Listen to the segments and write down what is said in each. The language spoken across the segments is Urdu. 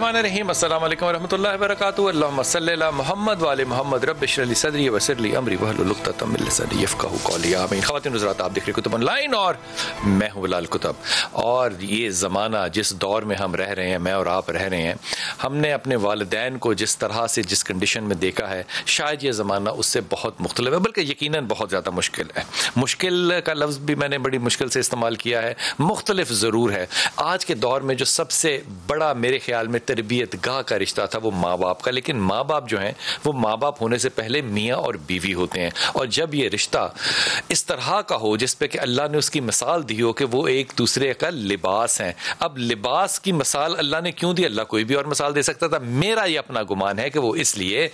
الرحمن الرحیم السلام علیکم ورحمۃ اللہ وبرکاتہ اللہم صلی علی محمد وعلی محمد رب اشرح لی صدری ویسر لی امری واحلل عقدۃ من لسانی یفقہوا قولی آمین۔ خواتین حضرات، آپ دیکھ رہے کتب آن لائن اور میں ہوں بلال کتب۔ اور یہ زمانہ جس دور میں ہم رہ رہے ہیں، میں اور آپ رہ رہے ہیں، ہم نے اپنے والدین کو جس طرح سے جس کنڈیشن میں دیکھا ہے، شاید یہ زمانہ اس سے بہت مختلف ہے، بلکہ یقیناً بہت زیادہ مشکل ہے۔ مشکل کا لفظ بھی میں نے بڑی مشکل سے استعمال کیا ہے، مختلف ضرور ہے۔ آج کے دور میں جو سب سے بڑا میرے خیال میں تربیت گاہ کا رشتہ تھا وہ ماں باپ کا، لیکن ماں باپ جو ہیں وہ ماں باپ ہونے سے پہلے میاں اور بیوی ہوتے ہیں، اور جب یہ رشتہ اس طرح کا ہو جس پہ کہ اللہ نے اس کی مثال دی ہو کہ وہ ایک دوسرے کا لباس ہیں۔ اب لباس کی مثال اللہ نے کیوں دی؟ اللہ کوئی بھی اور مثال دے سکتا تھا۔ میرا یہ اپنا گمان ہے کہ وہ اس لیے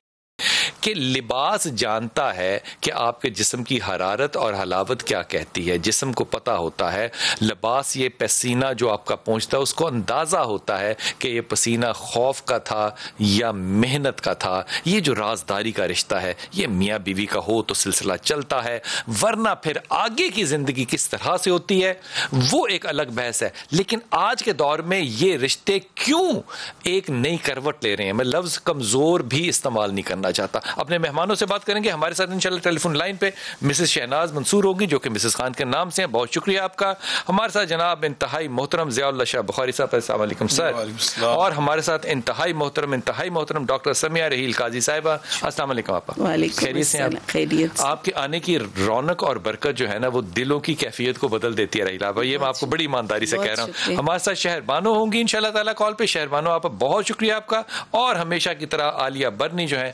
کہ لباس جانتا ہے کہ آپ کے جسم کی حرارت اور حلاوت کیا کہتی ہے، جسم کو پتہ ہوتا ہے۔ لباس یہ پسینہ جو آپ کا پہنچتا ہے اس کو اندازہ ہوتا ہے کہ یہ پسینہ خوف کا تھا یا محنت کا تھا۔ یہ جو رازداری کا رشتہ ہے یہ میاں بیوی کا ہو تو سلسلہ چلتا ہے، ورنہ پھر آگے کی زندگی کس طرح سے ہوتی ہے وہ ایک الگ بحث ہے۔ لیکن آج کے دور میں یہ رشتے کیوں ایک نئی کروٹ لے رہے ہیں؟ میں لفظ کمزور بھی استعمال نہیں کرنا چاہتا۔ اپنے مہمانوں سے بات کریں گے۔ ہمارے ساتھ انشاءاللہ ٹیلی فون لائن پہ مسز شہناز منصور ہوگی جو کہ مسز خان کے نام سے ہیں۔ بہت شکریہ آپ کا۔ ہمارے ساتھ جناب انتہائی محترم ضیاء اللہ شاہ بخاری صاحب، السلام علیکم سر۔ اور ہمارے ساتھ انتہائی محترم ڈاکٹر سمیہ رحیل قاضی صاحبہ، السلام علیکم آپ۔ خیریت سے ہیں آپ؟ آپ کے آنے کی رونق اور برکت جو ہے نا وہ دلوں کی کیفیت کو بدل دیتی ہے رحیل آپ، یہ میں آپ کو بڑی ایمانداری سے کہہ رہا ہوں۔ ہمارے ساتھ شہر بانو ہوں گی انشاءاللہ تعالیٰ کال پہ۔ شہر بانو آپ بہت شکریہ آپ کا، اور ہمیشہ کی طرح عالیہ برنی جو ہے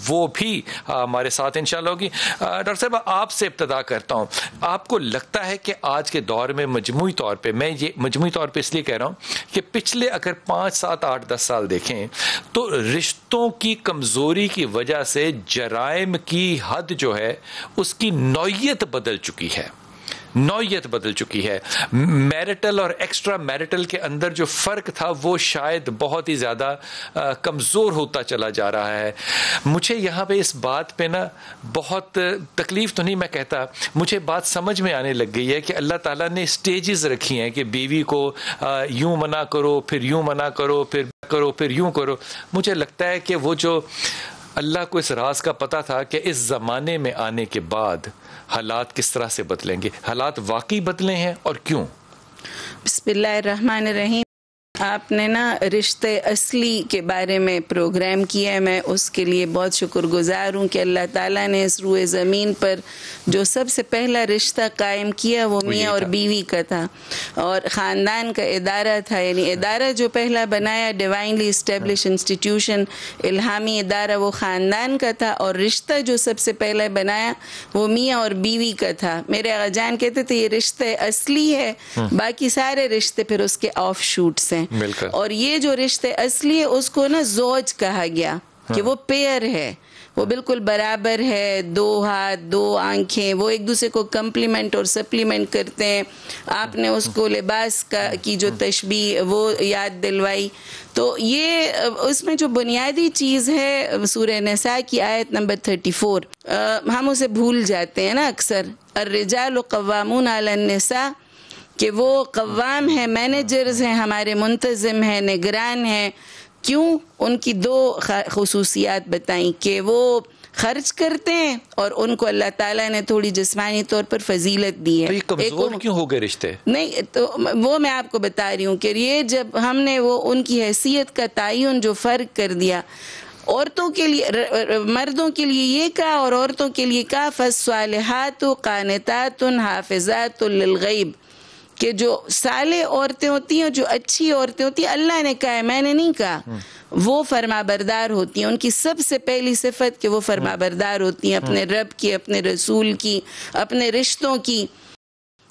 وہ بھی ہمارے ساتھ انشاءاللہ ہوگی۔ ڈاکٹر صاحب آپ سے ابتدا کرتا ہوں، آپ کو لگتا ہے کہ آج کے دور میں مجموعی طور پہ، میں یہ مجموعی طور پہ اس لیے کہہ رہا ہوں کہ پچھلے اگر 5 7 8 10 سال دیکھیں تو رشتوں کی کمزوری کی وجہ سے جرائم کی حد جو ہے اس کی نوعیت بدل چکی ہے، نوعیت بدل چکی ہے۔ میرٹل اور ایکسٹرا میرٹل کے اندر جو فرق تھا وہ شاید بہت ہی زیادہ کمزور ہوتا چلا جا رہا ہے۔ مجھے یہاں پہ اس بات پہ نا بہت تکلیف تو نہیں میں کہتا، مجھے بات سمجھ میں آنے لگ گئی ہے کہ اللہ تعالیٰ نے سٹیجز رکھی ہیں کہ بیوی کو یوں منع کرو، پھر یوں منع کرو، پھر یوں کرو۔ مجھے لگتا ہے کہ وہ جو اللہ کو اس راز کا پتہ تھا کہ اس زمانے میں آنے کے بعد حالات کس طرح سے بدلیں گے، حالات واقعی بدلے ہیں اور کیوں؟ بسم اللہ الرحمن الرحیم۔ آپ نے نا رشتے اصلی کے بارے میں پروگرام کیا ہے، میں اس کے لیے بہت شکر گزار ہوں کہ اللہ تعالیٰ نے اس روئے زمین پر جو سب سے پہلا رشتہ قائم کیا وہ میاں اور بیوی کا تھا، اور خاندان کا ادارہ تھا، یعنی ادارہ جو پہلا بنایا ڈیوائنلی اسٹیبلش انسٹیٹیوشن، الہامی ادارہ، وہ خاندان کا تھا، اور رشتہ جو سب سے پہلا بنایا وہ میاں اور بیوی کا تھا۔ میرے آقا جان کہتے تھے یہ رشتے اصلی ہے، باقی سارے رشتے پھر اس کے آف شوٹس ہیں، اور یہ جو رشتے اصلی ہے اس کو نا زوج کہا گیا کہ وہ پیئر ہے، وہ بالکل برابر ہے، 2 ہاتھ 2 آنکھیں، وہ ایک دوسرے کو کمپلیمنٹ اور سپلیمنٹ کرتے ہیں۔ آپ نے اس کو لباس کی جو تشبیہ وہ یاد دلوائی، تو یہ اس میں جو بنیادی چیز ہے سورہ نساء کی آیت نمبر 34، ہم اسے بھول جاتے ہیں نا اکثر، الرجال قوامون علی النساء، کہ وہ قوام ہیں، مینیجرز ہیں، ہمارے منتظم ہیں، نگران ہیں۔ کیوں؟ ان کی 2 خصوصیات بتائیں کہ وہ خرچ کرتے ہیں اور ان کو اللہ تعالیٰ نے تھوڑی جسمانی طور پر فضیلت دی ہے۔ کمزور کیوں ہو گئے رشتے؟ نہیں تو وہ میں آپ کو بتا رہی ہوں کہ یہ جب ہم نے وہ ان کی حیثیت کا تعین جو فرق کر دیا، عورتوں کے لیے، مردوں کے لیے یہ کہا اور عورتوں کے لیے کہا فالصالحات قانتات حافظات للغیب، کہ جو صالح عورتیں ہوتی ہیں، جو اچھی عورتیں ہوتی ہیں، اللہ نے کہا ہے، میں نے نہیں کہا، وہ فرما بردار ہوتی ہیں۔ ان کی سب سے پہلی صفت کہ وہ فرما بردار ہوتی ہیں اپنے رب کی، اپنے رسول کی، اپنے رشتوں کی،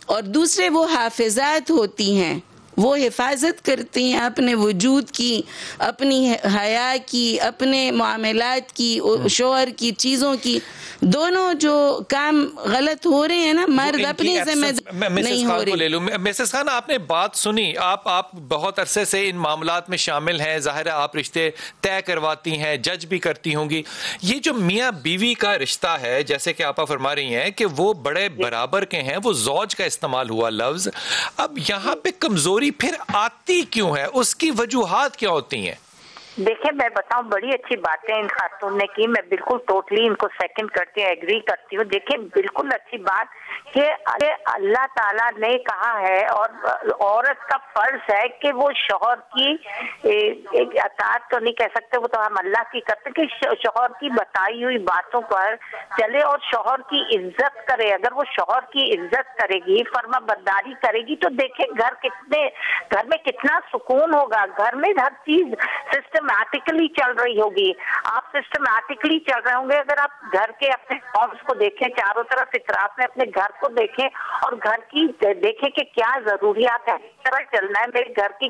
اور دوسرے وہ حافظات ہوتی ہیں، وہ حفاظت کرتی ہیں اپنے وجود کی، اپنی حیا کی، اپنے معاملات کی، شوہر کی چیزوں کی۔ دونوں جو کام غلط ہو رہے ہیں نا، مرد اپنی ذمہ نہیں ہو رہے۔ مسز خان آپ نے بات سنی، آپ بہت عرصے سے ان معاملات میں شامل ہیں، ظاہر ہے آپ رشتے طے کرواتی ہیں، جج بھی کرتی ہوں گی۔ یہ جو میاں بیوی کا رشتہ ہے، جیسے کہ آپ فرما رہی ہیں کہ وہ بڑے برابر کے ہیں، وہ زوج کا استعمال ہوا لفظ، اب یہاں پہ کمزوری پھر آتی کیوں ہے؟ اس کی وجوہات کیا ہوتی ہیں؟ دیکھیں میں بتاؤں بڑی اچھی باتیں ان خاتون نے کی, میں بالکل ٹوٹلی ان کو سیکنڈ کرتی ہوں, ایگری کرتی ہوں. دیکھیں بالکل اچھی بات کہ اللہ تعالیٰ نے کہا ہے اور عورت کا فرض ہے کہ وہ شوہر کی اطاعت تو نہیں کہہ سکتے, وہ تو ہم اللہ کی کرتے کہ شوہر کی بتائی ہوئی باتوں پر چلے اور شوہر کی عزت کرے. اگر وہ شوہر کی عزت کرے گی, فرما برداری کرے گی, تو دیکھیں گھر میں کتنا سکون ہوگا. گھر میں ہر چیز سسٹمیٹکلی چل رہی ہوگی. آپ سسٹمیٹکلی چل رہے ہوں گے. اگر آپ گھر کے اپنے ہاؤس کو دیکھیں, چاروں طرف اطراف میں اپنے گھر کو دیکھیں اور گھر کی دیکھیں کہ کیا ضروریات ہے, کس طرح چلنا ہے میرے گھر کی,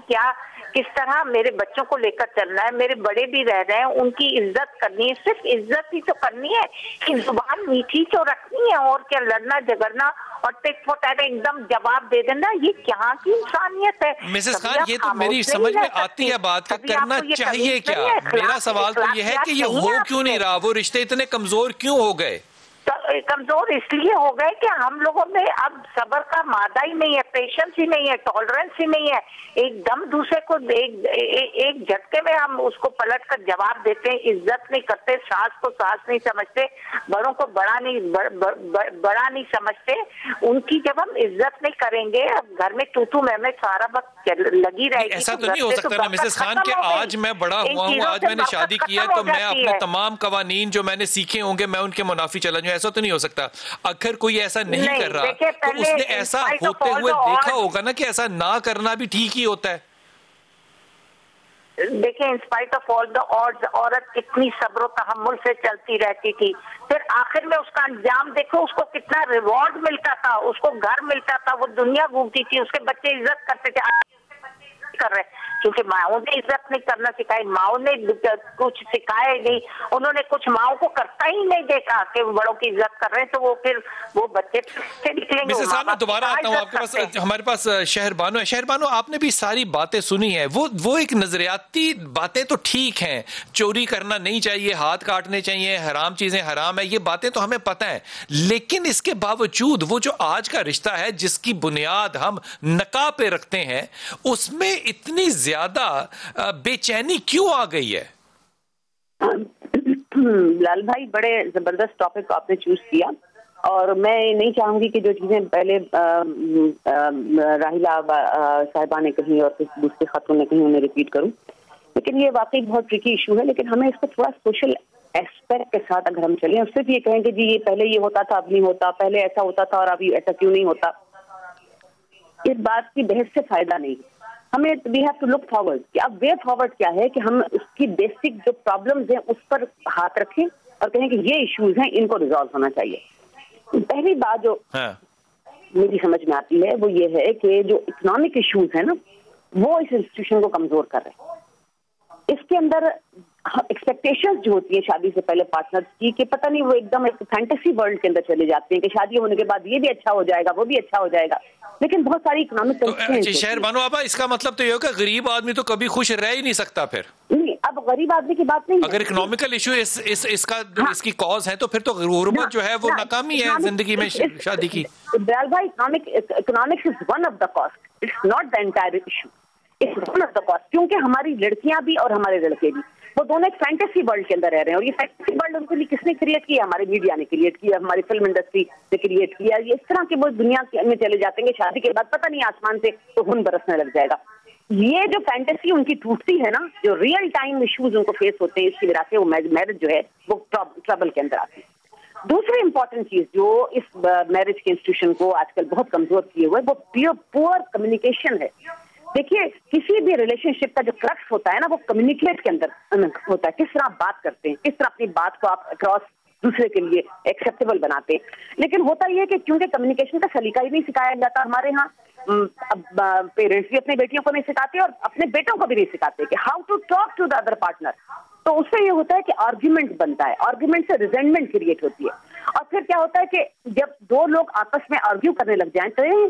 کس طرح میرے بچوں کو لے کر چلنا ہے, میرے بڑے بھی رہ رہے ہیں ان کی عزت کرنی ہے. صرف عزت ہی تو کرنی ہے کہ زبان میٹھی تو رکھنی ہے, اور کیا لڑنا جھگڑنا اور ٹک فوٹ ایک دم جواب دے دینا, یہ کہاں کی انسانیت ہے. مسز خان یہ تو میری سمجھ میں آتی ہے بات کا, کرنا چاہیے کیا؟ میرا سوال تو یہ ہے کہ یہ ہو کیوں نہیں رہا, وہ رشتے اتنے کمزور کیوں ہو گئے؟ کمزور اس لیے ہو گئے کہ ہم لوگوں میں اب صبر کا مادہ ہی نہیں ہے, پیشنس ہی نہیں ہے, ٹالرنس ہی نہیں ہے. ایک دم دوسرے کو ایک جھٹکے میں ہم اس کو پلٹ کر جواب دیتے ہیں, عزت نہیں کرتے, ساس کو ساس نہیں سمجھتے, بڑوں کو بڑا نہیں سمجھتے. ان کی جب ہم عزت نہیں کریں گے, اب گھر میں تو میں سارا وقت لگی رہے گی. ایسا تو نہیں ہو سکتا نا مسز خان کہ آج میں بڑا ہوا ہوں, آج میں نے شادی کی ہے تو میں اپنے تمام قوانین جو میں نے سیکھے ہوں گے میں ان کے منافی چلا جاؤں. ایسا تو نہیں ہو سکتا. اگر کوئی ایسا نہیں کر رہا تو اس نے ایسا ہوتے ہوئے دیکھا ہوگا نا کہ ایسا نہ کرنا بھی ٹھیک ہی ہوتا ہے. دیکھیں in spite of all the odds عورت کتنی صبر و تحمل سے چلتی رہتی تھی, پھر آخر میں اس کا انجام دیکھو, اس کو کتنا ریوارڈ ملتا تھا, اس کو گھر ملتا تھا, وہ دنیا گھومتی تھی, اس کے بچے عزت کرتے تھے. کر رہے کیونکہ ماؤں نے عزت نہیں کرنا سکھائی, ماؤں نے کچھ سکھایا نہیں, انہوں نے کچھ ماؤں کو کرتا ہی نہیں دیکھا کہ وہ بڑوں کی عزت کر رہے ہیں, تو وہ پھر وہ بچے سے نکلیں گے. مسز صاحب میں دوبارہ آتا ہوں آپ کے پاس. ہمارے پاس شہر بانو ہے. شہر بانو, آپ نے بھی ساری باتیں سنی ہیں, وہ ایک نظریاتی باتیں تو ٹھیک ہیں, چوری کرنا نہیں چاہیے, ہاتھ کاٹنے چاہیے, حرام چیزیں حرام ہے, یہ باتیں تو ہمیں پتہ ہیں, لیکن اس کے باوجود وہ جو آج کا رشتہ ہے جس کی بنیاد ہم نکاح پہ رکھتے ہیں, اس میں اتنی زیادہ بے چینی کیوں آ گئی ہے؟ لال بھائی بڑے زبردست ٹاپک آپ نے چوز کیا, اور میں نہیں چاہوں گی کہ جو چیزیں پہلے راہیلہ صاحبہ نے کہیں اور دوسرے خاتون نے کہیں انہیں ریپیٹ کروں, لیکن یہ واقعی بہت ٹرکی ایشو ہے. لیکن ہمیں اس کو تھوڑا سوشل ایسپیکٹ کے ساتھ اگر ہم چلیں, صرف یہ کہیں کہ جی یہ پہلے یہ ہوتا تھا اب نہیں ہوتا, پہلے ایسا ہوتا تھا اور ابھی ایسا کیوں نہیں ہوتا, اس بات کی بحث سے فائدہ نہیں. ہمیں we have to look forward کہ اب وے فارورڈ کیا ہے کہ ہم اس کی بیسک جو پرابلمز ہیں اس پر ہاتھ رکھیں اور کہیں کہ یہ ایشوز ہیں, ان کو ریزالو ہونا چاہیے. پہلی بات جو میری سمجھ میں آتی ہے وہ یہ ہے کہ جو اکنامک ایشوز ہیں نا وہ اس انسٹیٹیوشن کو کمزور کر رہے ہیں. اس کے اندر ایکسپیکٹیشنز جو ہوتی ہیں شادی سے پہلے پارٹنرز کی, کہ پتہ نہیں وہ ایک دم ایک فینٹیسی ورلڈ کے اندر چلے جاتے ہیں کہ شادی ہونے کے بعد یہ بھی اچھا ہو جائے گا, وہ بھی اچھا ہو جائے گا, لیکن بہت ساری اکنامک کنسٹرینٹس. شہر بانو آپا, اس کا مطلب تو یہ ہوگا غریب آدمی تو کبھی خوش رہ ہی نہیں سکتا. پھر نہیں, اب غریب آدمی کی بات نہیں, اگر اکنامیکل ایشو اس کی کاز ہے تو پھر تو غربت جو ہے وہ ناکامی ہے زندگی میں شادی کی. بلال بھائی, economics is one of the cost, it's not the entire issue, it's one of the cost. کیونکہ ہماری لڑکیاں بھی اور ہمارے لڑکے بھی وہ دونوں ایک فینٹیسی ورلڈ کے اندر رہ رہے ہیں, اور یہ فینٹیسی ورلڈ ان کے لیے کس نے کریٹ کیا؟ ہمارے میڈیا نے کریٹ کیا, ہماری فلم انڈسٹری نے کریٹ کیا. یہ اس طرح کے وہ دنیا میں چلے جاتے ہیں کہ شادی کے بعد پتہ نہیں آسمان سے تو خون برسنے لگ جائے گا. یہ جو فینٹیسی ان کی ٹوٹتی ہے نا, جو ریئل ٹائم ایشوز ان کو فیس ہوتے ہیں, اس کی وجہ سے وہ میرج جو ہے وہ ٹربل کے اندر آتی ہے. دوسری امپورٹنٹ چیز جو اس میرج کے انسٹیٹیوشن کو آج کل بہت کمزور کیے ہوئے وہ پور کمیونیکیشن ہے. دیکھیے کسی بھی ریلیشن شپ کا جو کرکس ہوتا ہے نا وہ کمیونیکیٹ کے اندر ہوتا ہے. کس طرح آپ بات کرتے ہیں, کس طرح اپنی بات کو آپ اکراس دوسرے کے لیے ایکسیپٹیبل بناتے ہیں. لیکن ہوتا یہ ہے کہ کیونکہ کمیونیکیشن کا سلیقہ ہی نہیں سکھایا جاتا ہمارے ہاں, پیرنٹس بھی اپنے بیٹیوں کو نہیں سکھاتے اور اپنے بیٹوں کو بھی نہیں سکھاتے کہ how to talk to the other partner. تو اس سے یہ ہوتا ہے کہ آرگیومنٹ بنتا ہے, آرگیومنٹ سے ریزنٹمنٹ کریٹ ہوتی ہے, اور پھر کیا ہوتا ہے کہ جب دو لوگ آپس میں آرگیو کرنے لگ جائیں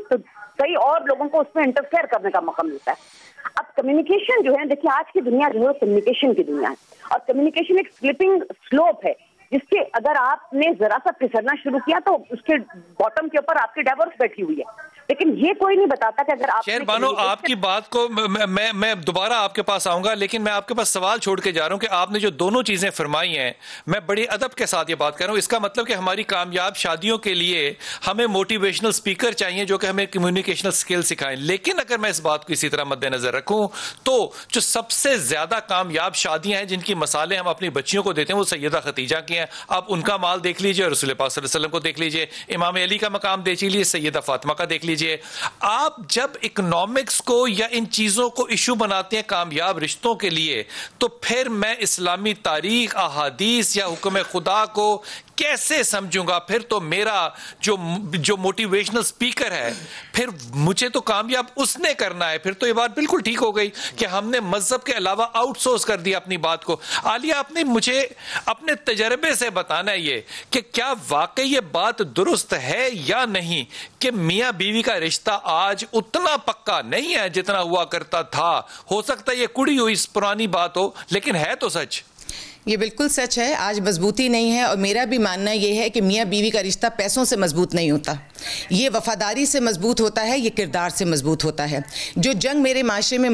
تو کئی اور لوگوں کو اس میں انٹرفیئر کرنے کا موقع ملتا ہے. اب کمیونیکیشن جو ہے, دیکھیے آج کی دنیا جو ہے کمیونیکیشن کی دنیا ہے, اور کمیونیکیشن ایک سلپنگ سلوپ ہے جس کے اگر آپ نے ذرا سا پھسلنا شروع کیا تو اس کے باٹم کے اوپر آپ کی ڈائیورس بیٹھی ہوئی ہے. لیکن یہ کوئی نہیں بتاتا کہ اگر آپ شہر بانو آپ کی بات کو میں دوبارہ آپ کے پاس آؤں گا، لیکن میں آپ کے پاس سوال چھوڑ کے جا رہا ہوں کہ آپ نے جو دونوں چیزیں فرمائی ہیں، میں بڑی ادب کے ساتھ یہ بات کر رہا ہوں. اس کا مطلب کہ ہماری کامیاب شادیوں کے لیے ہمیں موٹیویشنل سپیکر چاہیے جو کہ ہمیں کمیونیکیشنل سکل سکھائیں. لیکن اگر میں اس بات کو اسی طرح مد نظر رکھوں تو جو سب سے زیادہ کامیاب شادیاں ہیں جن کی مثالیں ہم اپنی بچیوں کو دیتے ہیں وہ سیدہ خدیجہ کی ہیں. آپ ان کا مال دیکھ لیجئے، رسول پاک صلی اللہ علیہ وسلم کو دیکھ لیجئے، امام علی کا مقام دیکھ لیجئے، سیدہ فاطمہ کا دیکھ لیجئے. آپ جب اکنامکس کو یا ان چیزوں کو ایشو بناتے ہیں کامیاب رشتوں کے لیے، تو پھر میں اسلامی تاریخ، احادیث یا حکم خدا کو کیسے سمجھوں گا؟ پھر تو میرا جو موٹیویشنل سپیکر ہے پھر مجھے تو کامیاب اس نے کرنا ہے. پھر تو یہ بات بالکل ٹھیک ہو گئی کہ ہم نے مذہب کے علاوہ آؤٹ سورس کر دیا اپنی بات کو. عالیہ، آپ نے مجھے اپنے تجربے سے بتانا ہے یہ کہ کیا واقعی یہ بات درست ہے یا نہیں کہ میاں بیوی کا رشتہ آج اتنا پکا نہیں ہے جتنا ہوا کرتا تھا. ہو سکتا ہے یہ کڑی ہوئی پرانی بات ہو، لیکن ہے تو سچ. یہ بالکل سچ ہے، آج مضبوطی نہیں ہے. اور میرا بھی ماننا یہ ہے کہ میاں بیوی کا رشتہ پیسوں سے مضبوط نہیں ہوتا، یہ وفاداری سے مضبوط ہوتا ہے، یہ کردار سے مضبوط ہوتا ہے. جو جنگ میرے معاشرے میں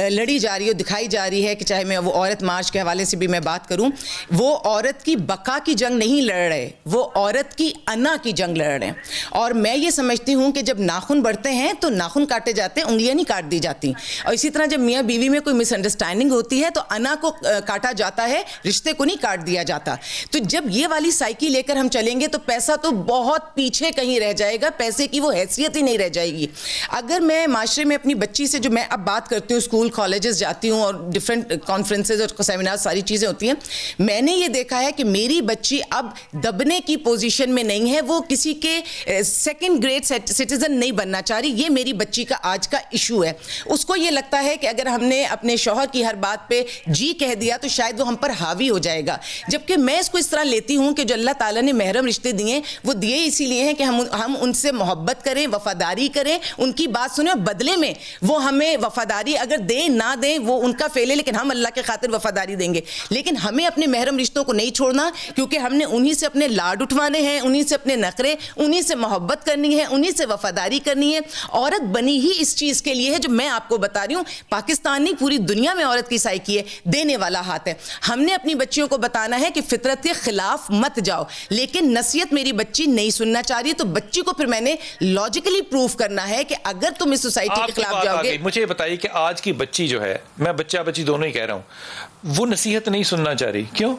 لڑی جا رہی ہے، دکھائی جا رہی ہے، کہ چاہے میں وہ عورت مارچ کے حوالے سے بھی میں بات کروں، وہ عورت کی بقا کی جنگ نہیں لڑ رہے، وہ عورت کی انا کی جنگ لڑ رہے ہیں. اور میں یہ سمجھتی ہوں کہ جب ناخن بڑھتے ہیں تو ناخن کاٹے جاتے ہیں، انگلیاں نہیں کاٹ دی جاتی. اور اسی طرح جب میاں بیوی میں کوئی مس انڈرسٹینڈنگ ہوتی ہے تو انا کو کاٹا جاتا ہے، رشتے کو نہیں کاٹ دیا جاتا. تو جب یہ والی سائیکی لے کر ہم چلیں گے تو پیسہ تو بہت پیچھے کہیں رہ جائے گا، پیسے کی وہ حیثیت ہی نہیں رہ جائے گی. اگر میں معاشرے میں اپنی بچی سے، جو میں اب بات کرتی ہوں، اسکول کالجز جاتی ہوں اور ڈفرینٹ کانفرنسز اور سیمینار ساری چیزیں ہوتی ہیں، میں نے یہ دیکھا ہے کہ میری بچی اب دبنے کی پوزیشن میں نہیں ہے، وہ کسی کے سیکنڈ گریڈ سٹیزن نہیں بننا چاہ رہی. یہ میری بچی کا آج کا ایشو ہے. اس کو یہ لگتا ہے کہ اگر ہم نے اپنے شوہر کی ہر بات پہ جی کہہ دیا تو شاید وہ ہم پر حاوی ہو جائے گا. جبکہ میں اس کو اس طرح لیتی ہوں کہ جو اللہ تعالیٰ نے محرم رشتے دیے وہ دیے اسی لیے ہیں کہ ہم ان سے محبت کریں، وفاداری کریں، ان کی بات سنیں، اور بدلے میں وہ ہمیں وفاداری اگر دیں نہ دیں وہ ان کا فعل ہے، لیکن ہم اللہ کے خاطر وفاداری دیں گے. لیکن ہمیں اپنے محرم رشتوں کو نہیں چھوڑنا، کیونکہ ہم نے انہی سے اپنے لاڈ اٹھوانے ہیں، انہی سے اپنے نخرے، انہی سے محبت کرنی ہے، انہی سے وفاداری کرنی ہے. عورت بنی ہی اس چیز کے لیے ہے جو میں آپ کو بتا رہی ہوں. پاکستان نہیں، پوری دنیا میں عورت کی سائیکی ہے، دینے والا ہاتھ ہے. ہم نے اپنی بچیوں کو بتانا ہے کہ فطرت کے خلاف مت جاؤ. لیکن نصیحت میری بچی نہیں سننا چاہ رہی، تو بچی کو پھر میں نے لاجیکلی پروف کرنا ہے کہ اگر تم اس سوسائٹی کے خلاف جاؤ گے. مجھے یہ بتائیے کہ آج کی بچی جو ہے، میں بچہ بچی دونوں ہی کہہ رہا ہوں، وہ نصیحت نہیں سننا چاہ رہی. کیوں؟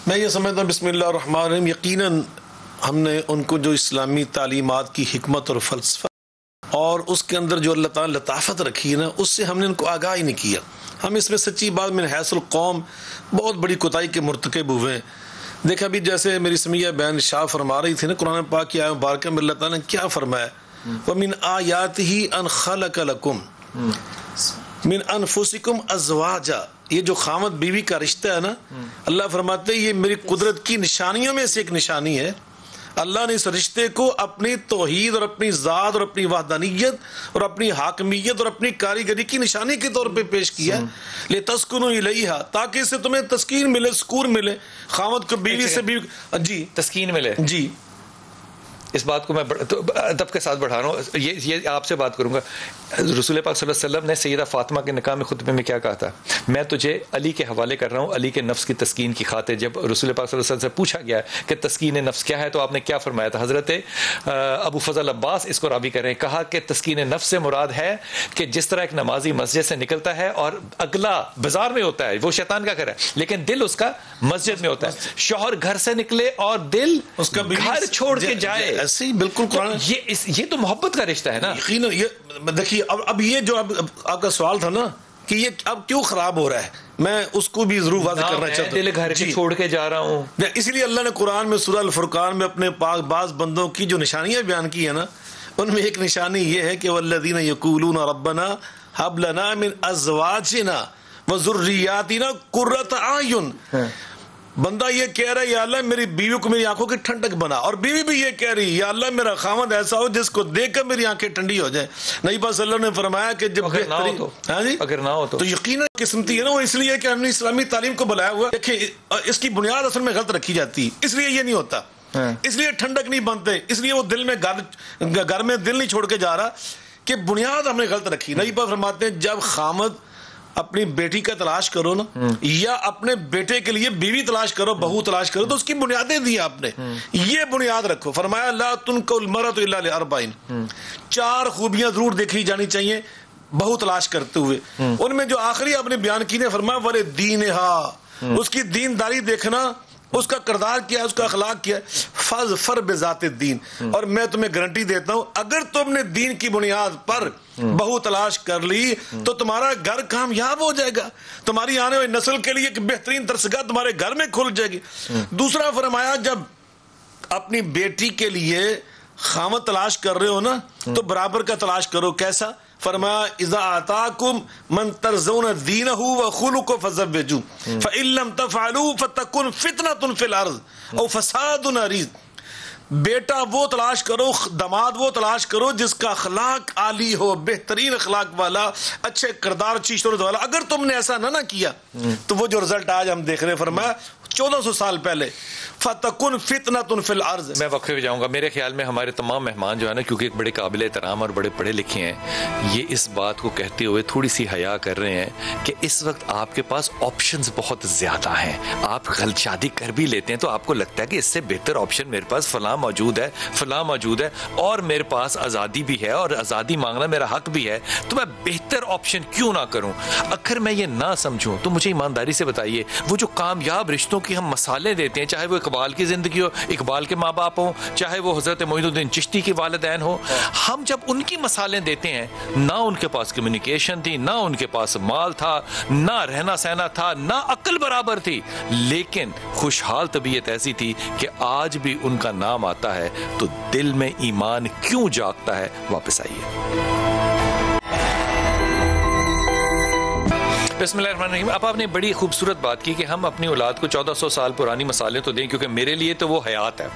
میں یہ سمجھتا ہوں، بسم اللہ الرحمن الرحیم، یقیناً ہم نے ان کو جو اسلامی تعلیمات کی حکمت اور فلسفہ اور اس کے اندر جو اللہ تعالیٰ لطافت رکھی ہے نا، اس سے ہم نے ان کو آگاہ ہی نہیں کیا. ہم اس میں سچی بات میں حیث القوم بہت بڑی کوتاہی کے مرتکب ہوئے ہیں. دیکھا بھی جیسے میری سمیہ بہن شاہ فرما رہی تھی نا، قرآن پاک کی آیت مبارکہ میں اللہ تعالیٰ نے کیا فرمایا؟ وَمِنْ آيَاتِهِ أَنْ خَلَقَ لَكُمْ مِنْ أَنفُسِكُمْ أَزْوَاجًا. یہ جو خامد بیوی کا رشتہ ہے نا، اللہ فرماتے ہیں یہ میری قدرت کی نشانیوں میں سے ایک نشانی ہے. اللہ نے اس رشتے کو اپنی توحید اور اپنی ذات اور اپنی وحدانیت اور اپنی حاکمیت اور اپنی کاریگری کی نشانی کے طور پہ پیش کیا ہے. لِتَسْكُنُوا إِلَيْهَا، تاکہ اس سے تمہیں تسکین ملے، سکون ملے. خامد کو بیوی سے بیوی جی تسکین ملے. جی اس بات کو میں ادب کے ساتھ بڑھا رہا ہوں. یہ آپ سے بات کروں گا. رسول پاک صلی اللہ علیہ وسلم نے سیدہ فاطمہ کے نکاح میں خطبے میں کیا کہا تھا؟ میں تجھے علی کے حوالے کر رہا ہوں، علی کے نفس کی تسکین کی خاطر. جب رسول پاک صلی اللہ علیہ وسلم سے پوچھا گیا کہ تسکین نفس کیا ہے تو آپ نے کیا فرمایا تھا؟ حضرت ابو فضل عباس اس کو راوی کر رہے ہیں، کہا کہ تسکین نفس سے مراد ہے کہ جس طرح ایک نمازی مسجد سے نکلتا ہے اور اگلا بازار میں ہوتا ہے، وہ شیطان کا گھر ہے، لیکن دل اس کا مسجد میں ہوتا ہے. شوہر گھر سے نکلے اور دل اس کا گھر چھوڑ کے جائے، ایسے ہی بالکل. یہ تو محبت کا رشتہ ہے نا. یقیناً. دیکھیے اب یہ جو آپ کا سوال تھا نا کہ یہ اب کیوں خراب ہو رہا ہے، میں اس کو بھی ضرور واضح کرنا چاہتا ہوں. دل گھر بھی چھوڑ کے جا رہا ہوں. اس لیے اللہ نے قرآن میں سورہ الفرقان میں اپنے پاک باز بندوں کی جو نشانیاں بیان کی ہیں نا، ان میں ایک نشانی یہ ہے کہ والذین یقولون ربنا هب لنا من ازواجنا وذریاتنا قرۃ اعین. بندہ یہ کہہ رہا ہے یا اللہ میری بیوی کو میری آنکھوں کی ٹھنڈک بنا، اور بیوی بھی یہ کہہ رہی ہے یا اللہ میرا خامد ایسا ہو جس کو دیکھ کر میری آنکھیں ٹھنڈی ہو جائیں. نبی پاک صلی اللہ علیہ وسلم نے فرمایا کہ جب اگر نہ ہو تو یقیناً قسمتی ہے نا، وہ اس لیے کہ ہم نے اسلامی تعلیم کو بلایا ہوا. دیکھیں اس کی بنیاد اصل میں غلط رکھی جاتی ہے، اس لیے یہ نہیں ہوتا. اس لیے ٹھنڈک نہیں بنتے, اس لیے وہ دل میں گھر میں دل نہیں چھوڑ کے جا رہا, کہ بنیاد ہم نے غلط رکھی. نبی پاک فرماتے ہیں جب خامد اپنی بیٹی کا تلاش کرو نا, یا اپنے بیٹے کے لیے بیوی تلاش کرو, بہو تلاش کرو, تو اس کی بنیادیں دی آپ نے, یہ بنیاد رکھو. فرمایا لا تنکح المرأۃ الا لاربعین, 4 خوبیاں ضرور دیکھی جانی چاہیے بہو تلاش کرتے ہوئے. ان میں جو آخری آپ نے بیان کی نے فرمایا ولدینھا, اس کی دینداری دیکھنا, اس کا کردار کیا ہے, اس کا اخلاق کیا ہے. فاظفر بذات الدین, اور میں تمہیں گارنٹی دیتا ہوں اگر تم نے دین کی بنیاد پر بہو تلاش کر لی تو تمہارا گھر کامیاب ہو جائے گا, تمہاری آنے والی نسل کے لیے ایک بہترین درسگاہ تمہارے گھر میں کھل جائے گی. دوسرا فرمایا جب اپنی بیٹی کے لیے خامد تلاش کر رہے ہو نا تو برابر کا تلاش کرو. کیسا؟ فرمایا اذا آتاکم من ترضون دینہ وخلقہ فزوجوہ فإن لم تفعلوا فتکن فتنۃ فی الارض او فساد عریض. بیٹا وہ تلاش کرو, داماد وہ تلاش کرو جس کا اخلاق عالی ہو, بہترین اخلاق والا, اچھے کردار, اچھی صورت والا. اگر تم نے ایسا نہ کیا تو وہ جو رزلٹ آج ہم دیکھ رہے ہیں, فرمایا 1400 سال پہلے, فتکن فتنۃ فی الارض. میں وقفے پہ جاؤں گا. میرے خیال میں ہمارے تمام مہمان جو ہے نا, کیونکہ ایک بڑے قابل احترام اور بڑے پڑھے لکھے ہیں, یہ اس بات کو کہتے ہوئے تھوڑی سی حیا کر رہے ہیں کہ اس وقت آپ کے پاس آپشنز بہت زیادہ ہیں. آپ غلط شادی کر بھی لیتے ہیں تو آپ کو لگتا ہے کہ اس سے بہتر آپشن میرے پاس فلاں موجود ہے, فلاں موجود ہے, اور میرے پاس آزادی بھی ہے اور آزادی مانگنا میرا حق بھی ہے, تو میں بہتر آپشن کیوں نہ کروں. اگر میں یہ نہ سمجھوں تو مجھے ایمانداری سے بتائیے, وہ جو کامیاب رشتوں کی ہم مثالیں دیتے ہیں, چاہے وہ اقبال کی زندگی ہو, اقبال کے ماں باپ ہوں, چاہے وہ حضرت معین الدین چشتی کے والدین ہوں, ہم جب ان کی مثالیں دیتے ہیں, نہ ان کے پاس کمیونیکیشن تھی, نہ ان کے پاس مال تھا, نہ رہنا سہنا تھا, نہ عقل برابر تھی, لیکن خوشحال طبیعت ایسی تھی کہ آج بھی ان کا نام آتا ہے تو دل میں ایمان کیوں جاگتا ہے. واپس آئیے. بسم اللہ الرحمن الرحیم. اب آپ نے بڑی خوبصورت بات کی کہ ہم اپنی اولاد کو 1400 سال پرانی مسالیں تو دیں, کیونکہ میرے لیے تو وہ حیات ہے,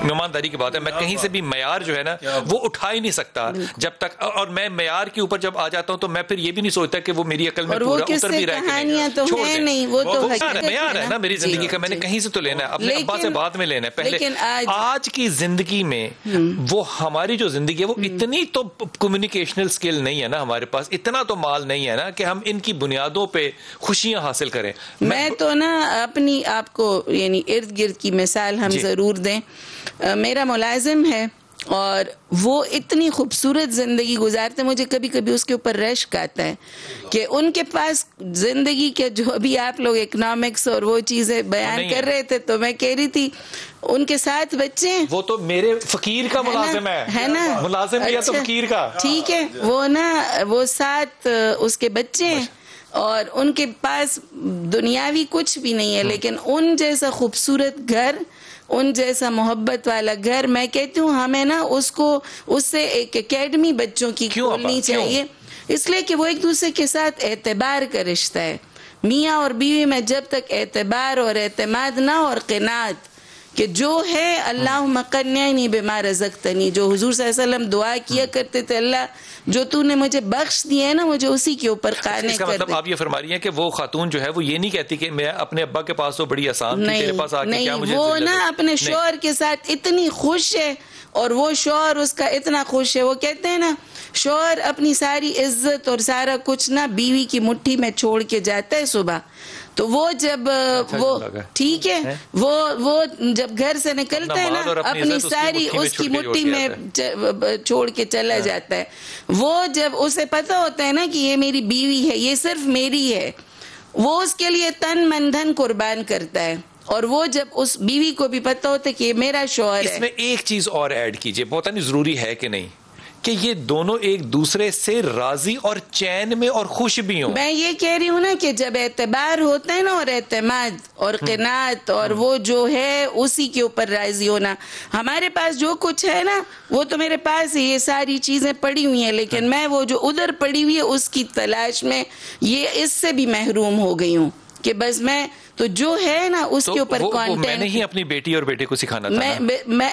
ایمانداری کی بات ہے. میں کہیں سے بھی معیار جو ہے نا وہ اٹھا ہی نہیں سکتا جب تک, اور میں معیار کے اوپر جب آ جاتا ہوں تو میں پھر یہ بھی نہیں سوچتا کہ وہ میری عقل میں پورا اتر بھی رہے کہ نہیں. وہ تو معیار ہے نا میری زندگی کا, میں نے کہیں سے تو لینا ہے, اپنے ابا سے بعد میں لینا ہے پہلے. آج کی زندگی میں وہ ہماری جو زندگی ہے وہ اتنی تو کمیونیکیشنل سکل نہیں ہے نا ہمارے پاس, اتنا تو مال نہیں ہے نا کہ ہم ان کی بنیادوں پہ خوشیاں حاصل کریں. میں تو نا اپنی آپ کو یعنی ارد گرد کی مثال ہم ضرور دیں. میرا ملازم ہے اور وہ اتنی خوبصورت زندگی گزارتے, مجھے کبھی کبھی اس کے اوپر رشک آتا ہے کہ ان کے پاس زندگی کے جو ابھی آپ لوگ اکنامکس اور وہ چیزیں بیان کر رہے تھے, تو میں کہہ رہی تھی ان کے 7 بچے ہیں. وہ تو میرے فقیر کا ملازم ہے نا, ملازم یا تو فقیر کا, ٹھیک ہے, وہ نا وہ 7 اس کے بچے ہیں اور ان کے پاس دنیاوی کچھ بھی نہیں ہے, لیکن ان جیسا خوبصورت گھر, ان جیسا محبت والا گھر. میں کہتی ہوں ہمیں نا اس سے ایک اکیڈمی بچوں کی کھولنی چاہیے, اس لیے کہ وہ ایک دوسرے کے ساتھ اعتبار کا رشتہ ہے. میاں اور بیوی میں جب تک اعتبار اور اعتماد نہ اور قناعت کہ جو ہے اللہم قنعنی بما رزقتنی, جو حضور صلی اللہ علیہ وسلم دعا کیا کرتے تھے, اللہ جو تو نے مجھے بخش دیے نا مجھے اسی کے اوپر قانے کر دے. مطلب آپ یہ فرما رہی ہیں کہ وہ خاتون جو ہے وہ یہ نہیں کہتی کہ میں اپنے ابا کے پاس تو بڑی آسان تھی, تیرے پاس آ کے کیا مجھے, وہ نا اپنے شوہر کے ساتھ اتنی خوش ہے اور وہ شوہر اس کا اتنا خوش ہے. وہ کہتے ہیں نا شوہر اپنی ساری عزت اور سارا کچھ نا بیوی کی مٹھی میں چھوڑ کے جاتا ہے صبح, تو وہ جب وہ ٹھیک ہے وہ جب گھر سے نکلتا ہے نا اپنی ساری اس کی مٹھی میں چھوڑ کے چلا جاتا ہے. وہ جب اسے پتا ہوتا ہے نا کہ یہ میری بیوی ہے, یہ صرف میری ہے, وہ اس کے لیے تن من دھن قربان کرتا ہے. اور وہ جب اس بیوی کو بھی پتا ہوتا ہے کہ یہ میرا شوہر ہے. اس میں ایک چیز اور ایڈ کیجئے, پتہ نہیں ضروری ہے کہ نہیں, کہ یہ دونوں ایک دوسرے سے راضی اور چین میں اور خوش بھی ہوں. میں یہ کہہ رہی ہوں نا کہ جب اعتبار ہوتا ہے نا اور اعتماد اور قناعت اور وہ جو ہے اسی کے اوپر راضی ہونا. ہمارے پاس جو کچھ ہے نا وہ تو میرے پاس یہ ساری چیزیں پڑی ہوئی ہیں, لیکن میں وہ جو ادھر پڑی ہوئی ہے اس کی تلاش میں یہ اس سے بھی محروم ہو گئی ہوں کہ بس میں تو جو ہے نا اس کے اوپر کانٹینٹ. میں نہیں اپنی بیٹی اور بیٹے کو سکھانا تھا,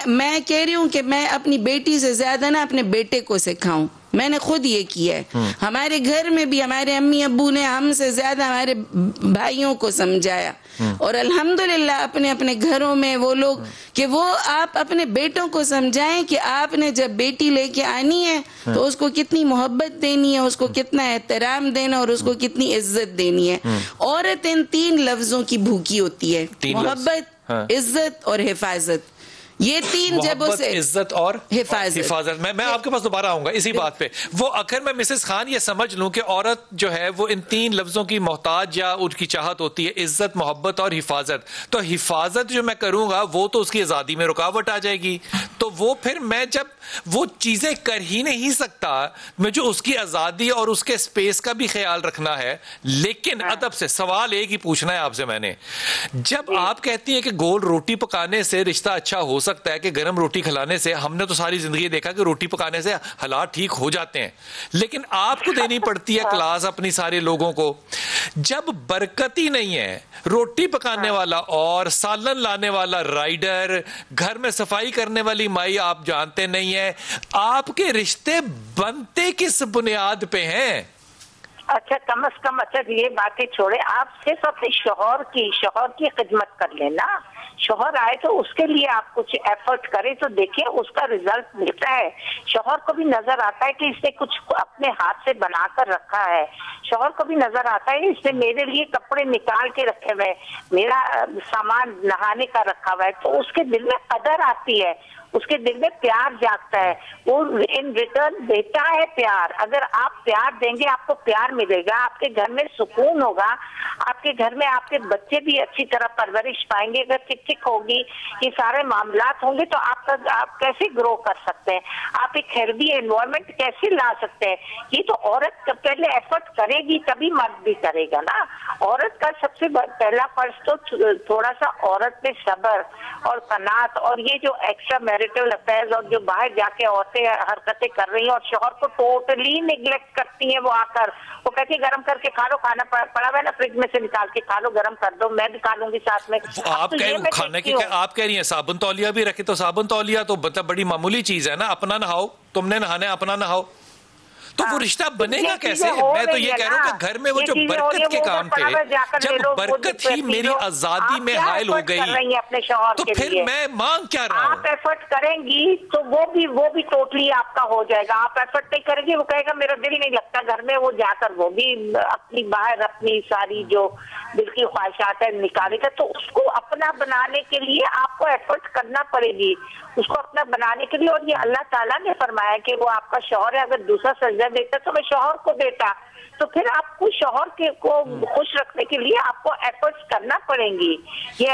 میں کہہ رہی ہوں کہ میں اپنی بیٹی سے زیادہ نا اپنے بیٹے کو سکھاؤں میں نے خود یہ کیا ہے. ہمارے گھر میں بھی ہمارے امی ابو نے ہم سے زیادہ ہمارے بھائیوں کو سمجھایا, اور الحمدللہ اپنے اپنے گھروں میں وہ لوگ کہ وہ آپ اپنے بیٹوں کو سمجھائیں کہ آپ نے جب بیٹی لے کے آنی ہے تو اس کو کتنی محبت دینی ہے, اس کو کتنا احترام دینا, اور اس کو کتنی عزت دینی ہے. عورت ان 3 لفظوں کی بھوکی ہوتی ہے, محبت, عزت اور حفاظت. یہ 3 جب اسے عزت اور حفاظت. میں آپ کے پاس دوبارہ آؤں گا اسی بات پہ. وہ اگر میں مسز خان یہ سمجھ لوں کہ عورت جو ہے وہ ان 3 لفظوں کی محتاج یا ان کی چاہت ہوتی ہے, عزت, محبت اور حفاظت, تو حفاظت جو میں کروں گا وہ تو اس کی آزادی میں رکاوٹ آ جائے گی. تو وہ پھر میں جب وہ چیزیں کر ہی نہیں سکتا, میں جو اس کی آزادی اور اس کے سپیس کا بھی خیال رکھنا ہے. لیکن ادب سے سوال ایک ہی پوچھنا ہے آپ سے میں نے, جب آپ کہتی ہیں کہ گول روٹی پکانے سے رشتہ اچھا ہو سکتا ہے کہ گرم روٹی کھلانے سے, ہم نے تو ساری زندگی دیکھا کہ روٹی پکانے سے حالات ٹھیک ہو جاتے ہیں, لیکن آپ کو دینی پڑتی ہے کلاس اپنی سارے لوگوں کو. جب برکت ہی نہیں ہے, روٹی پکانے والا اور سالن لانے والا رائڈر, گھر میں صفائی کرنے والی مائی آپ جانتے نہیں ہیں, آپ کے رشتے بنتے کس بنیاد پہ ہیں؟ اچھا کم از کم اچھا یہ باتیں چھوڑے, آپ صرف اپنے شوہر کی خدمت کر لینا. شوہر آئے تو اس کے لیے آپ کچھ ایفرٹ کریں تو دیکھیں اس کا ریزلٹ ملتا ہے. شوہر کو بھی نظر آتا ہے کہ اس نے کچھ اپنے ہاتھ سے بنا کر رکھا ہے. شوہر کو بھی نظر آتا ہے اس نے میرے لیے کپڑے نکال کے رکھے ہوئے, میرا سامان نہانے کا رکھا ہوا ہے. تو اس کے دل میں قدر آتی ہے, اس کے دل میں پیار جاگتا ہے, وہ ان ریٹرن دیتا ہے پیار. اگر آپ پیار دیں گے آپ کو پیار ملے گا, آپ کے گھر میں سکون ہوگا, آپ کے گھر میں آپ کے بچے بھی اچھی طرح پرورش پائیں گے. اگر ٹک ٹک ہوگی, یہ سارے معاملات ہوں گے تو آپ کیسے گرو کر سکتے ہیں, آپ ایک ہیلدی انوائرمنٹ کیسے لا سکتے ہیں؟ یہ تو عورت پہلے ایفرٹ کرے گی تبھی مرد بھی کرے گا نا. عورت کا سب سے پہلا فرض تو تھوڑا سا عورت میں صبر اور قناعت, اور یہ جو ایکسٹرا میرٹل افیئرز اور جو باہر جا کے عورتیں حرکتیں کر رہی ہیں اور شوہر کو ٹوٹلی نیگلیکٹ کرتی ہیں, وہ آ کر وہ کہتی ہے گرم کر کے کھا لو, کھانا پڑا ہوا ہے نا فریج میں سے نکال کے کھا لو, گرم کر دو, میں بھی کھا لوں گی ساتھ میں. کھانے کی آپ کہہ رہی ہیں صابن تولیہ بھی رکھے, تو صابن تولیہ تو مطلب بڑی معمولی چیز ہے نا, اپنا نہاؤ, تم نے نہانا ہے اپنا نہاؤ. تو وہ رشتہ بنے گا کیسے؟ میں تو یہ کہہ رہا ہوں کہ گھر میں وہ جو برکت کے کام تھے, جب برکت ہی میری آزادی میں حائل ہو گئی تو پھر میں مانگ کیا رہا ہوں؟ آپ ایفرٹ کریں گی تو وہ بھی ٹوٹلی آپ کا ہو جائے گا. آپ ایفرٹ نہیں کریں گی, وہ کہے گا میرا دل نہیں لگتا گھر میں, وہ جا کر وہ بھی اپنی باہر اپنی ساری جو دل کی خواہشات ہے نکالے گا. تو اس کو اپنا بنانے کے لیے آپ کو ایفرٹ کرنا پڑے گی, اس کو اپنا بنانے کے لیے. اور یہ اللہ تعالیٰ نے فرمایا کہ وہ آپ کا شوہر ہے, اگر دوسرا سجدہ دیتا تو میں شوہر کو دیتا. تو پھر آپ کو شوہر کو خوش رکھنے کے لیے آپ کو ایفرٹس کرنا پڑیں گی. یہ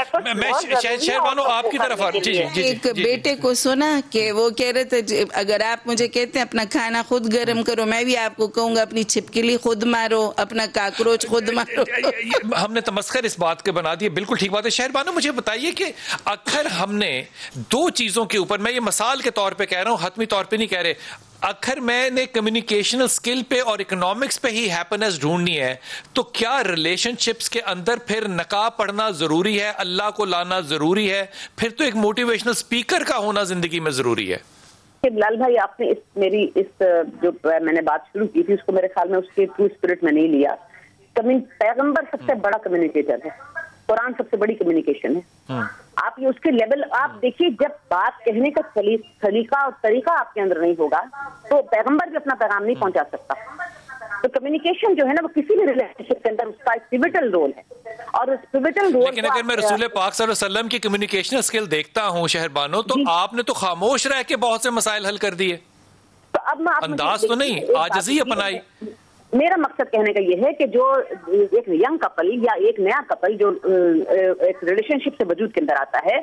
ایک بیٹے کو سنا کہ وہ کہہ رہے تھے اگر آپ مجھے کہتے ہیں اپنا کھانا خود گرم کرو, میں بھی آپ کو کہوں گا اپنی چھپکلی خود مارو, اپنا کاکروچ خود مارو. ہم نے تمسخر اس بات کے بنا دیے. بالکل ٹھیک بات ہے. شہر بانو مجھے بتائیے کہ اکثر ہم نے 2 چیزوں کے اوپر, میں یہ مثال کے طور پہ کہہ رہا ہوں, حتمی طور پہ نہیں کہہ رہے, اکثر میں نے کمیونیکیشنل سکل پہ اور اکنامکس پہ ہی ہیپینس ڈھونڈنی ہے, تو کیا ریلیشن شپس کے اندر پھر نقاب پڑھنا ضروری ہے, اللہ کو لانا ضروری ہے, پھر تو ایک موٹیویشنل سپیکر کا ہونا زندگی میں ضروری ہے؟ بلال بھائی آپ نے میری جو میں نے بات شروع کی تھی اس کو میرے خیال میں اس کے ٹرو اسپرٹ میں نہیں لیا. پیغمبر سب سے بڑا کمیونیکیٹر ہے, قرآن سب سے بڑی کمیونیکیشن ہے. آپ یہ اس کے لیول آپ دیکھیے, جب بات کہنے کا سلیقہ اور طریقہ آپ کے اندر نہیں ہوگا تو پیغمبر بھی اپنا پیغام نہیں پہنچا سکتا. تو کمیونیکیشن جو ہے نا وہ کسی بھی ریلیشن شپ کے اندر اس کا ایک پیوٹل رول ہے, اور اس پیوٹل رول. لیکن اگر میں رسول پاک صلی اللہ علیہ وسلم کی کمیونیکیشن اسکل دیکھتا ہوں شہر بانو, تو آپ نے تو خاموش رہ کے بہت سے مسائل حل کر دیے. تو اب انداز تو نہیں, عاجزی اپنائی. میرا مقصد کہنے کا یہ ہے کہ جو ایک ینگ کپل یا ایک نیا کپل جو ایک ریلیشن شپ سے وجود کے اندر آتا ہے,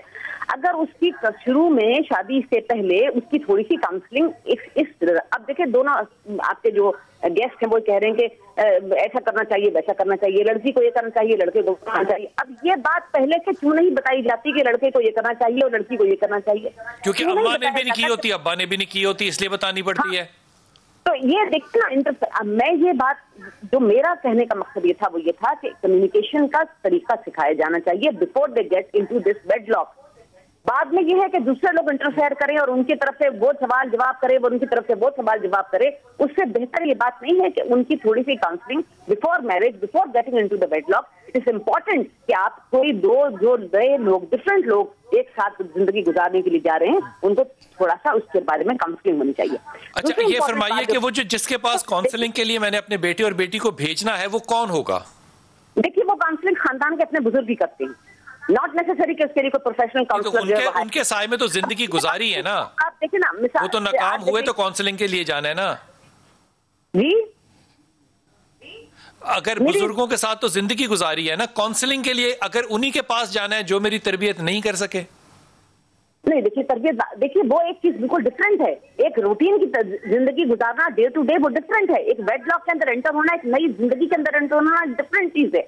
اگر اس کی شروع میں شادی سے پہلے اس کی تھوڑی سی کاؤنسلنگ اب دیکھیں دونوں آپ کے جو گیسٹ ہیں وہ کہہ رہے ہیں کہ ایسا کرنا چاہیے ویسا کرنا چاہیے, لڑکی کو یہ کرنا چاہیے لڑکے کو کرنا چاہیے. اب یہ بات پہلے سے کیوں نہیں بتائی جاتی کہ لڑکے کو یہ کرنا چاہیے اور لڑکی کو یہ کرنا چاہیے؟ کیونکہ اماں نے بھی نہیں کی ہوتی, ابا نے بھی نہیں کی ہوتی, اس لیے بتانی پڑتی ہے. تو یہ دیکھنا, میں یہ بات جو میرا کہنے کا مقصد یہ تھا وہ یہ تھا کہ کمیونیکیشن کا طریقہ سکھایا جانا چاہیے before they get into this bed lock. بعد میں یہ ہے کہ دوسرے لوگ انٹرفیئر کریں اور ان کی طرف سے وہ سوال جواب کرے، وہ ان کی طرف سے وہ سوال جواب کرے. اس سے بہتر یہ بات نہیں ہے کہ ان کی تھوڑی سی counselling before marriage, before getting into the bed lock. It is important کہ آپ کوئی دو جو نئے لوگ، ڈفرینٹ لوگ ایک ساتھ زندگی گزارنے کے لیے جا رہے ہیں، ان کو تھوڑا سا اس کے بارے میں کاؤنسلنگ ہونی چاہیے. اچھا یہ فرمائیے کہ وہ جس کے پاس کاؤنسلنگ کے لیے میں نے اپنے بیٹے اور بیٹی کو بھیجنا ہے وہ کون ہوگا؟ دیکھیے وہ کاؤنسلنگ خاندان کے اپنے بزرگ ہی کرتے ہیں، ناٹ نیسیسری کہ اس کے لیے کوئی پروفیشنل کاؤنسلر. ان کے سائے میں تو زندگی گزاری ہے نا. آپ دیکھیں نا، مثال وہ تو ناکام ہوئے تو کاؤنسلنگ کے لیے جانا ہے نا. جی اگر بزرگوں کے ساتھ تو زندگی گزاری ہے نا، کاؤنسلنگ کے لیے اگر انہی کے پاس جانا ہے جو میری تربیت نہیں کر سکے. نہیں دیکھیے تربیت، دیکھیے وہ ایک چیز بالکل ڈفرینٹ ہے. ایک روٹین کی زندگی گزارنا ڈے ٹو ڈے وہ ڈفرینٹ ہے. ایک بیڈ لاک کے اندر انٹر ہونا، ایک نئی زندگی کے اندر انٹر ہونا ڈفرینٹ چیز ہے.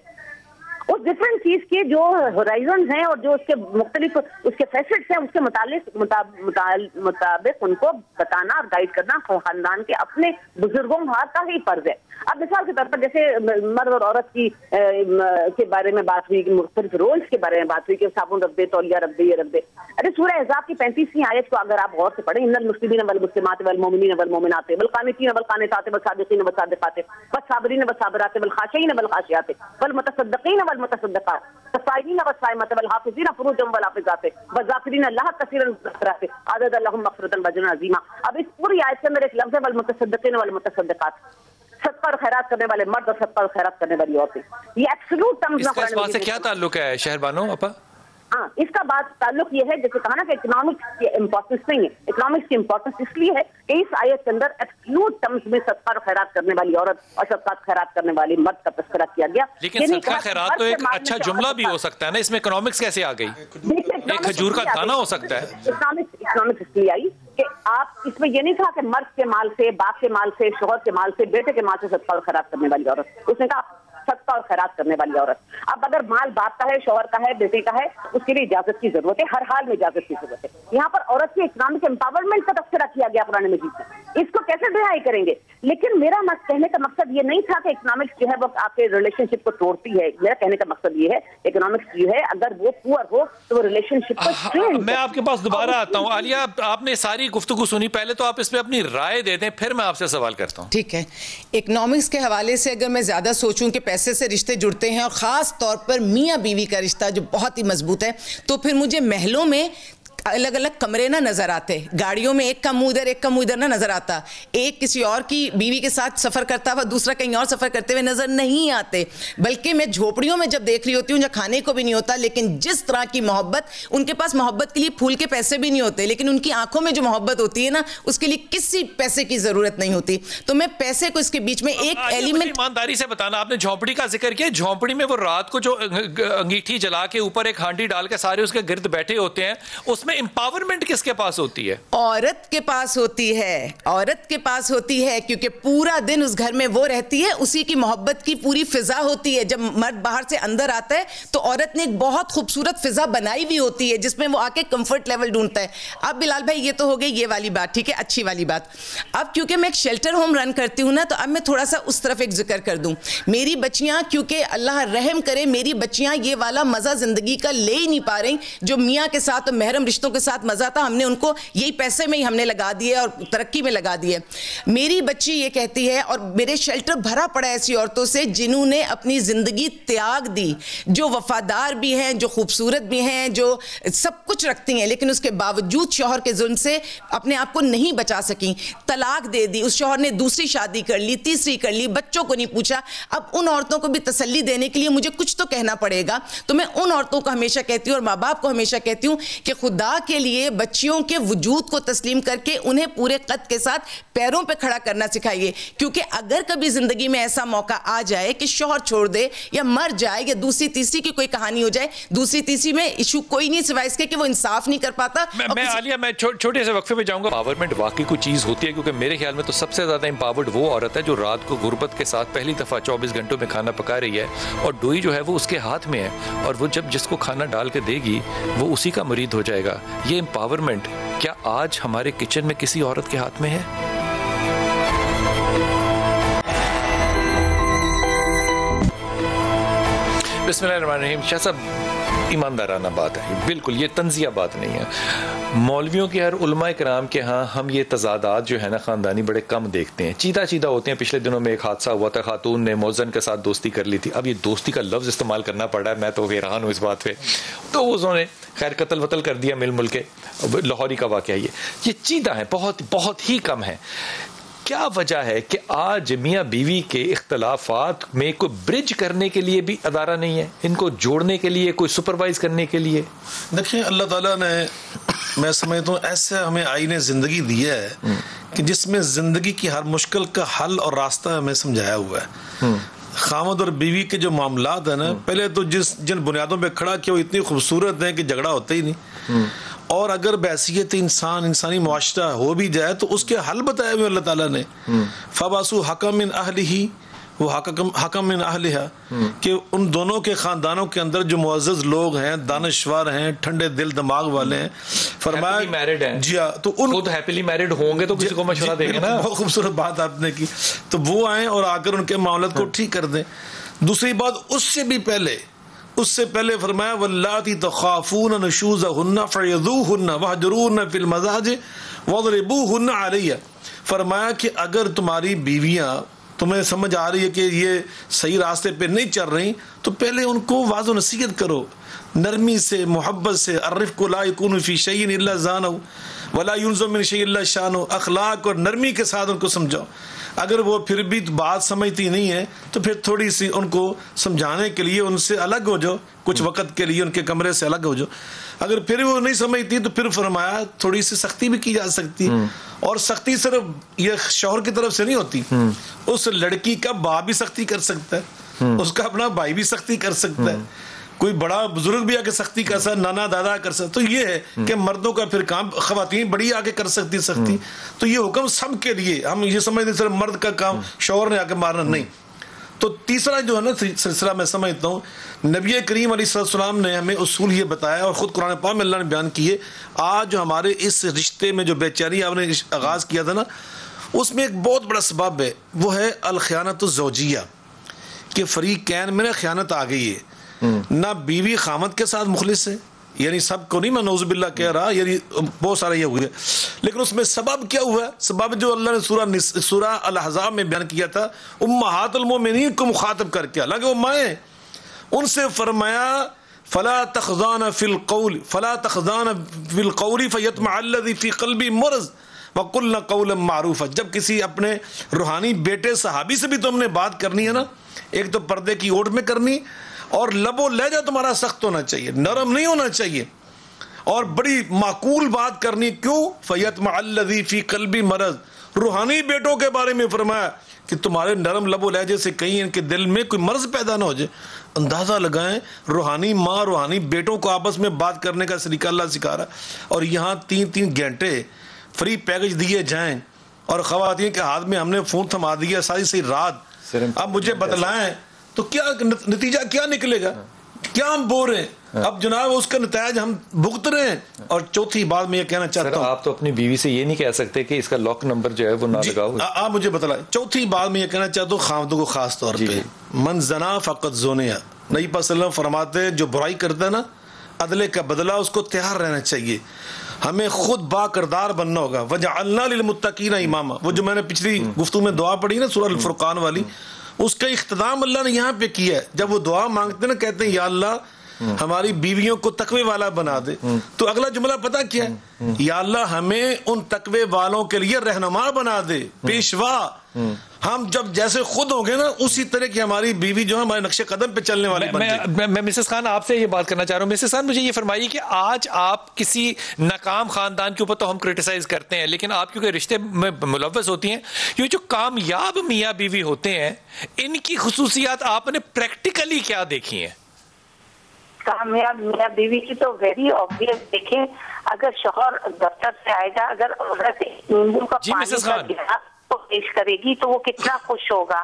اس ڈفرینٹ چیز کے جو ہورائزنز ہیں اور جو اس کے مختلف اس کے فیسٹس ہیں، اس کے مطابق ان کو بتانا اور گائیڈ کرنا خاندان کے اپنے بزرگوں کا ہی فرض ہے. اب مثال کے طور پر جیسے مرد اور عورت کی کے بارے میں بات ہوئی، مختلف رولز کے بارے میں بات ہوئی کہ صابن رکھ دے، تولیہ رکھ دے، یہ رکھ دے. ارے سورہ احزاب کی 35ویں آیت کو اگر آپ غور سے پڑھیں، ان المسلمین والمسلمات والمؤمنین والمؤمنات والقانتین والقانتات والصادقین والصادقات والصابرین والصابرات والخاشعین والخاشعات والمتصدقین والمتصدقات والصائمین والصائمات والحافظین فروجهم والحافظات والذاکرین اللہ کثیرا والذاکرات اعد لهم مغفرۃ واجرا عظیما. اب اس پوری آیت کے اندر ایک لفظ ہے والمتصدقین والمتصدقات، صدقہ اور خیرات کرنے والے مرد اور صدقہ اور خیرات کرنے والی عورتیں. یہ ایبسولوٹ ٹرمز اس کا اس بات سے کیا تعلق ہے شہر بانو اپا؟ ہاں اس کا بات تعلق یہ ہے جیسے کہا نا کہ اکنامکس کی امپورٹنس نہیں ہے. اکنامکس کی امپورٹنس اس لیے ہے کہ اس آیت کے اندر ایبسولوٹ ٹرمز میں صدقہ اور خیرات کرنے والی عورت اور صدقہ خیرات کرنے والی مرد کا تذکرہ کیا گیا. لیکن صدقہ خیرات تو ایک اچھا جملہ بھی ہو سکتا ہے نا، اس میں اکنامکس کیسے آ گئی؟ ایک کھجور کا دانہ ہو سکتا ہے. اکنامکس اس لیے آئی کہ آپ اس میں یہ نہیں کہا کہ مرد کے مال سے، باپ کے مال سے، شوہر کے مال سے، بیٹے کے مال سے صدقہ اور خیرات کرنے والی عورت. اس نے کہا صدقہ اور خیرات کرنے والی عورت. اب اگر مال باپ کا ہے، شوہر کا ہے، بیٹے کا ہے، اس کے لیے اجازت کی ضرورت ہے، ہر حال میں اجازت کی ضرورت ہے. یہاں پر عورت کی اکنامک امپاورمنٹ کا تذکرہ کیا گیا قرآن مجید میں. اس کو کیسے ڈینائی کریں گے؟ لیکن میرا کہنے کا مقصد یہ نہیں تھا کہ اکنامکس جو ہے وہ آپ کے ریلیشن شپ کو توڑتی ہے. میرا کہنے کا مقصد یہ ہے اکنامکس جو ہے اگر وہ پور ہو تو وہ ریلیشن شپ کو اسٹرین. میں آپ کے پاس دوبارہ آتا ہوں. عالیہ آپ نے ساری گفتگو سنی، پہلے تو آپ اس پہ اپنی رائے دے دیں، پھر میں آپ سے سوال کرتا ہوں. ٹھیک ہے. اکنامکس کے حوالے سے اگر میں زیادہ سوچوں کہ پیسے سے رشتے جڑتے ہیں اور خاص طور پر میاں بیوی کا رشتہ جو بہت ہی مضبوط ہے، تو پھر مجھے محلوں میں الگ الگ کمرے نہ نظر آتے، گاڑیوں میں ایک کا منہ ادھر ایک کا منہ ادھر نہ نظر آتا، ایک کسی اور کی بیوی کے ساتھ سفر کرتا ہوا دوسرا کہیں اور سفر کرتے ہوئے نظر نہیں آتے. بلکہ میں جھوپڑیوں میں جب دیکھ رہی ہوتی ہوں جہاں کھانے کو بھی نہیں ہوتا، لیکن جس طرح کی محبت ان کے پاس، محبت کے لیے پھول کے پیسے بھی نہیں ہوتے، لیکن ان کی آنکھوں میں جو محبت ہوتی ہے نا، اس کے لیے کسی پیسے کی ضرورت نہیں ہوتی. تو میں پیسے کو اس کے بیچ میں ایک ایلیمنٹ. ایمانداری سے بتانا، آپ نے جھونپڑی کا ذکر کیا، جھونپڑی میں وہ رات کو جو انگیٹھی جلا کے اوپر ایک ہانڈی ڈال کے سارے اس کے گرد بیٹھے ہوتے ہیں، اس میں امپاورمنٹ کس کے پاس ہوتی ہے؟ عورت کے پاس ہوتی ہے. عورت کے پاس ہوتی ہے کیونکہ پورا دن اس گھر میں وہ رہتی ہے، اسی کی محبت کی پوری فضا ہوتی ہے. جب مرد باہر سے اندر آتا ہے تو عورت نے ایک بہت خوبصورت فضا بنائی ہوئی ہوتی ہے جس میں وہ آ کے کمفرٹ لیول ڈھونڈتا ہے. اب بلال بھائی یہ تو ہو گئی یہ والی بات، ٹھیک ہے، اچھی والی بات. اب کیونکہ میں ایک شیلٹر ہوم رن کرتی ہوں نا، تو اب میں تھوڑا سا اس طرف ایک ذکر کر دوں. میری بچیاں، کیونکہ اللہ رحم کرے، میری بچیاں یہ والا مزہ زندگی کا لے ہی نہیں پا رہی جو میاں کے ساتھ اور محرم رشتوں کے ساتھ مزہ تھا. ہم نے ان کو یہی پیسے میں ہی ہم نے لگا دیے اور ترقی میں لگا دیے. میری بچی یہ کہتی ہے، اور میرے شیلٹر بھرا پڑا ایسی عورتوں سے جنہوں نے اپنی زندگی تیاگ دی، جو وفادار بھی ہیں، جو خوبصورت بھی ہیں، جو سب کچھ رکھتی ہیں، لیکن اس کے باوجود شوہر کے ظلم سے اپنے آپ کو نہیں بچا سکیں، طلاق دے دی. اس شوہر نے دوسری شادی کر لی، تیسری کر لی، بچوں کو نہیں پوچھا. اب ان عورتوں کو بھی تسلی دینے کے لیے مجھے کچھ تو کہنا پڑے گا. تو میں ان عورتوں کو ہمیشہ کہتی ہوں اور ماں باپ کو ہمیشہ کہتی ہوں کہ خدا کے لیے بچیوں کے وجود کو تسلیم کر کے انہیں پورے قد کے ساتھ پیروں پہ کھڑا کرنا سکھائیے. کیونکہ اگر کبھی زندگی میں ایسا موقع آ جائے کہ شوہر چھوڑ دے یا مر جائے یا دوسری تیسری کی کوئی کہانی ہو جائے، دوسری تیسری میں ایشو کوئی نہیں سوائے اس کے کہ وہ انصاف نہیں کر پاتا. میں عالیہ میں چھوٹے سے وقفے میں جاؤں گا. امپاورمنٹ واقعی کوئی چیز ہوتی ہے، کیونکہ میرے خیال میں تو سب سے زیادہ امپاورڈ وہ عورت ہے جو رات کو غربت کے ساتھ پہلی دفعہ 24 گھنٹوں میں کھانا پکا رہی ہے اور ڈوئی جو ہے وہ اس کے ہاتھ میں ہے، اور وہ جب جس کو کھانا ڈال کے دے گی وہ اسی کا مرید ہو جائے گا. یہ امپاورمنٹ کیا آج ہمارے کچن میں کسی عورت کے ہاتھ میں ہے؟ بسم اللہ الرحمن الرحیم. شاہ صاحب ایماندارانہ بات ہے بالکل, یہ تنزیہ بات نہیں ہے. مولویوں کے ہر علماء کرام کے ہاں ہم یہ تضادات جو ہے نا خاندانی بڑے کم دیکھتے ہیں, چیدہ ہوتے ہیں. پچھلے دنوں میں ایک حادثہ ہوا تھا, خاتون نے مؤذن کے ساتھ دوستی کر لی تھی. اب یہ دوستی کا لفظ استعمال کرنا پڑ رہا ہے, میں تو حیران ہوں اس بات پہ. تو انہوں نے خیر قتل وتل کر دیا مل کے, لاہوری کا واقعہ. یہ چیدہ ہیں, بہت ہی کم ہیں. کیا وجہ ہے کہ آج میاں بیوی کے اختلافات میں کوئی برج کرنے کے لیے بھی ادارہ نہیں ہے, ان کو جوڑنے کے لیے, کوئی سپروائز کرنے کے لیے؟ دیکھیں, اللہ تعالیٰ نے, میں سمجھتا ہوں ایسے ہمیں آئین زندگی دیا ہے کہ جس میں زندگی کی ہر مشکل کا حل اور راستہ ہمیں سمجھایا ہوا ہے. خامد اور بیوی کے جو معاملات ہیں نا, پہلے تو جن بنیادوں پہ کھڑا کیا وہ اتنی خوبصورت ہیں کہ جھگڑا ہوتا ہی نہیں. اور اگر بحیثیت انسانی معاشرہ ہو بھی جائے تو اس کے حل بتائے ہوئے اللہ تعالیٰ نے. فَبَعَثُوا حَكَمًا مِنْ أَهْلِهِ وَحَكَمًا مِنْ أَهْلِهَا, کہ ان دونوں کے خاندانوں کے اندر جو معزز لوگ ہیں, دانشور ہیں, ٹھنڈے دل دماغ والے ہیں, فرمایا میرڈ ہیں. جی ہاں, تو ان خود ہیپیلی میرڈ ہوں گے تو کسی کو مشورہ دیں گے نا. بہت خوبصورت بات آپ نے کی. تو وہ آئیں اور آ کر ان کے معاملات کو ٹھیک کر دیں. دوسری بات اس سے پہلے فرمایا واللاتی تخافون نشوزهن فعظوهن واهجروهن فی المضاجع واضربوهن علیہ. فرمایا کہ اگر تمہاری بیویاں تمہیں سمجھ آ رہی ہے کہ یہ صحیح راستے پہ نہیں چل رہی تو پہلے ان کو واضح نصیحت کرو, نرمی سے, محبت سے. الرفق لا یکون فی شیء الا زانہ ولا ينزع من شیء الا شانہ. اخلاق اور نرمی کے ساتھ ان کو سمجھاؤ. اگر وہ پھر بھی بات سمجھتی نہیں ہے تو پھر تھوڑی سی ان کو سمجھانے کے لیے ان سے الگ ہو جاؤ, کچھ وقت کے لیے ان کے کمرے سے الگ ہو جاؤ. اگر پھر وہ نہیں سمجھتی تو پھر فرمایا تھوڑی سی سختی بھی کی جا سکتی ہے. اور سختی صرف یہ شوہر کی طرف سے نہیں ہوتی, اس لڑکی کا باپ بھی سختی کر سکتا ہے, اس کا اپنا بھائی بھی سختی کر سکتا ہے, کوئی بڑا بزرگ بھی آگے سختی کر سکتا, نانا دادا کر سکتا. تو یہ ہے کہ مردوں کا پھر کام, خواتین بڑی آگے کر سکتی سختی. تو یہ حکم سب کے لیے, ہم یہ سمجھتے صرف مرد کا کام شوہر نے آ کے مارنا نہیں. تو تیسرا جو ہے نا سلسلہ میں سمجھتا ہوں, نبی کریم علیہ السلام نے ہمیں اصول یہ بتایا اور خود قرآن پاک میں اللہ نے بیان کیے. آج جو ہمارے اس رشتے میں جو بے چینی آپ نے آغاز کیا تھا نا, اس میں ایک بہت بڑا سبب ہے, وہ ہے الخیانت الزوجیہ, کہ فریقین میں خیانت آ گئی ہے. نہ بیوی خامد کے ساتھ مخلص ہے, یعنی سب کو نہیں, میں نعوذ باللہ کہہ رہا, یعنی بہت سارا یہ ہوئے, لیکن اس میں سبب کیا ہوا ہے؟ سبب جو اللہ نے سورہ الاحزاب میں بیان کیا تھا, امہات المومنین کو مخاطب کر کے, حالانکہ وہ مائیں, ان سے فرمایا فلا تخضان فی القول فیطمع الذی فی قلبی مرض وقلنا قولا معروفا. جب کسی اپنے روحانی بیٹے صحابی سے بھی تم نے بات کرنی ہے نا, ایک تو پردے کی اوٹ میں کرنی, اور لب و لہجہ تمہارا سخت ہونا چاہیے, نرم نہیں ہونا چاہیے, اور بڑی معقول بات کرنی. کیوں؟ فیطمع الذی فی قلبی مرض. روحانی بیٹوں کے بارے میں فرمایا کہ تمہارے نرم لب و لہجے سے کہیں ان کے دل میں کوئی مرض پیدا نہ ہو جائے. اندازہ لگائیں, روحانی ماں روحانی بیٹوں کو آپس میں بات کرنے کا طریقہ اللہ سکھا رہا, اور یہاں 3 گھنٹے فری پیکج دیے جائیں, اور خواتین کے ہاتھ میں ہم نے فون تھما دیا ساری رات. اب مجھے بتلائیں تو کیا نتیجہ کیا نکلے گا, کیا ہم بول رہے ہیں؟ اب جناب اس کا نتائج ہم بھگت رہے ہیں. اور چوتھی بات میں یہ کہنا چاہتا ہوں, آپ تو اپنی بیوی سے یہ نہیں کہہ سکتے کہ اس کا لاک نمبر جو ہے وہ نہ لگاؤ. آپ مجھے بتلائیں. چوتھی بات میں یہ کہنا چاہتا ہوں خاوندوں کو خاص طور پہ, من زنا فقط زونیا. نبی پاک صلی اللہ علیہ وسلم فرماتے جو برائی کرتا ہے نا, عدلے کا بدلہ اس کو تیار رہنا چاہیے. ہمیں خود با کردار بننا ہوگا. وجعلنا للمتقین اماما, وہ جو میں نے پچھلی گفتگو میں دعا پڑھی نا سورہ الفرقان والی, اس کا اختتام اللہ نے یہاں پہ کیا ہے. جب وہ دعا مانگتے نا, کہتے ہیں یا اللہ ہماری بیویوں کو تقوی والا بنا دے, تو اگلا جملہ پتہ کیا ہے؟ یا اللہ ہمیں ان تقوی والوں کے لیے رہنما بنا دے, پیشوا. ہم جب جیسے خود ہوں گے نا, اسی طرح کی ہماری بیوی جو ہے ہمارے نقش قدم پہ چلنے والی بن جائے. میں مسز خان آپ سے یہ بات کرنا چاہ رہا ہوں. مسز خان مجھے یہ فرمائیے کہ آج آپ کسی ناکام خاندان کے اوپر تو ہم کرٹیسائز کرتے ہیں, لیکن آپ کیونکہ رشتے میں ملوث ہوتی ہیں, یہ جو کامیاب میاں بیوی ہوتے ہیں ان کی خصوصیات آپ نے پریکٹیکلی کیا دیکھی ہیں؟ کامیاب میاں بیوی کی تو ویری آبویس. دیکھیں, اگر شوہر دفتر سے آئے گا, اگر عورت نیمبو کا پانی کا گلاس کو پیش کرے گی تو وہ کتنا خوش ہوگا.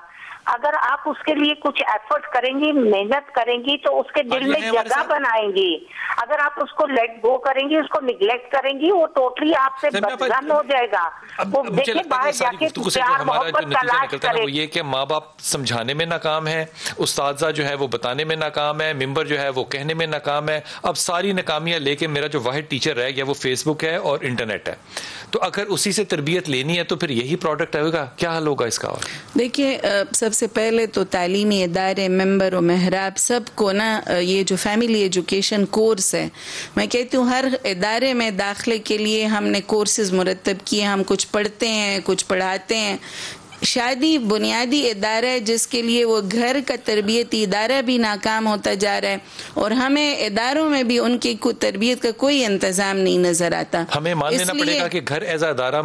اگر آپ اس کے لیے کچھ ایفرٹ کریں گی, محنت کریں گی, تو اس کے دل میں جگہ بنائیں گی. اگر آپ اس کو لیٹ گو کریں گی, اس کو نگلیکٹ کریں گی, وہ ٹوٹلی آپ سے بدزن ہو جائے گا. وہ دیکھیں باہر جا کے پیار محبت تلاش کرے. وہ یہ کہ ماں باپ سمجھانے میں ناکام ہے, استاذہ جو ہے وہ بتانے میں ناکام ہے, ممبر جو ہے وہ کہنے میں ناکام ہے. اب ساری ناکامیاں لے کے میرا جو واحد ٹیچر رہ گیا وہ فیس بک ہے اور انٹرنیٹ ہے. تو اگر اسی سے تربیت لینی ہے تو پھر یہی پروڈکٹ ہوگا, کیا حل ہوگا اس کا؟ اور دیکھیے سب سے پہلے تو تعلیمی ادارے, ممبر و محراب سب کو نا یہ جو فیملی ایجوکیشن کورس ہے, میں کہتی ہوں ہر ادارے میں داخلے کے لیے ہم نے کورسز مرتب کیے, ہم کچھ پڑھتے ہیں کچھ پڑھاتے ہیں. شادی بنیادی ادارہ ہے جس کے لیے وہ گھر کا تربیتی ادارہ بھی ناکام ہوتا جا رہا ہے, اور ہمیں اداروں میں بھی ان کی تربیت کا کوئی انتظام نہیں نظر آتا. ہمیں مان لینا پڑے گا کہ گھر ایز ادارہ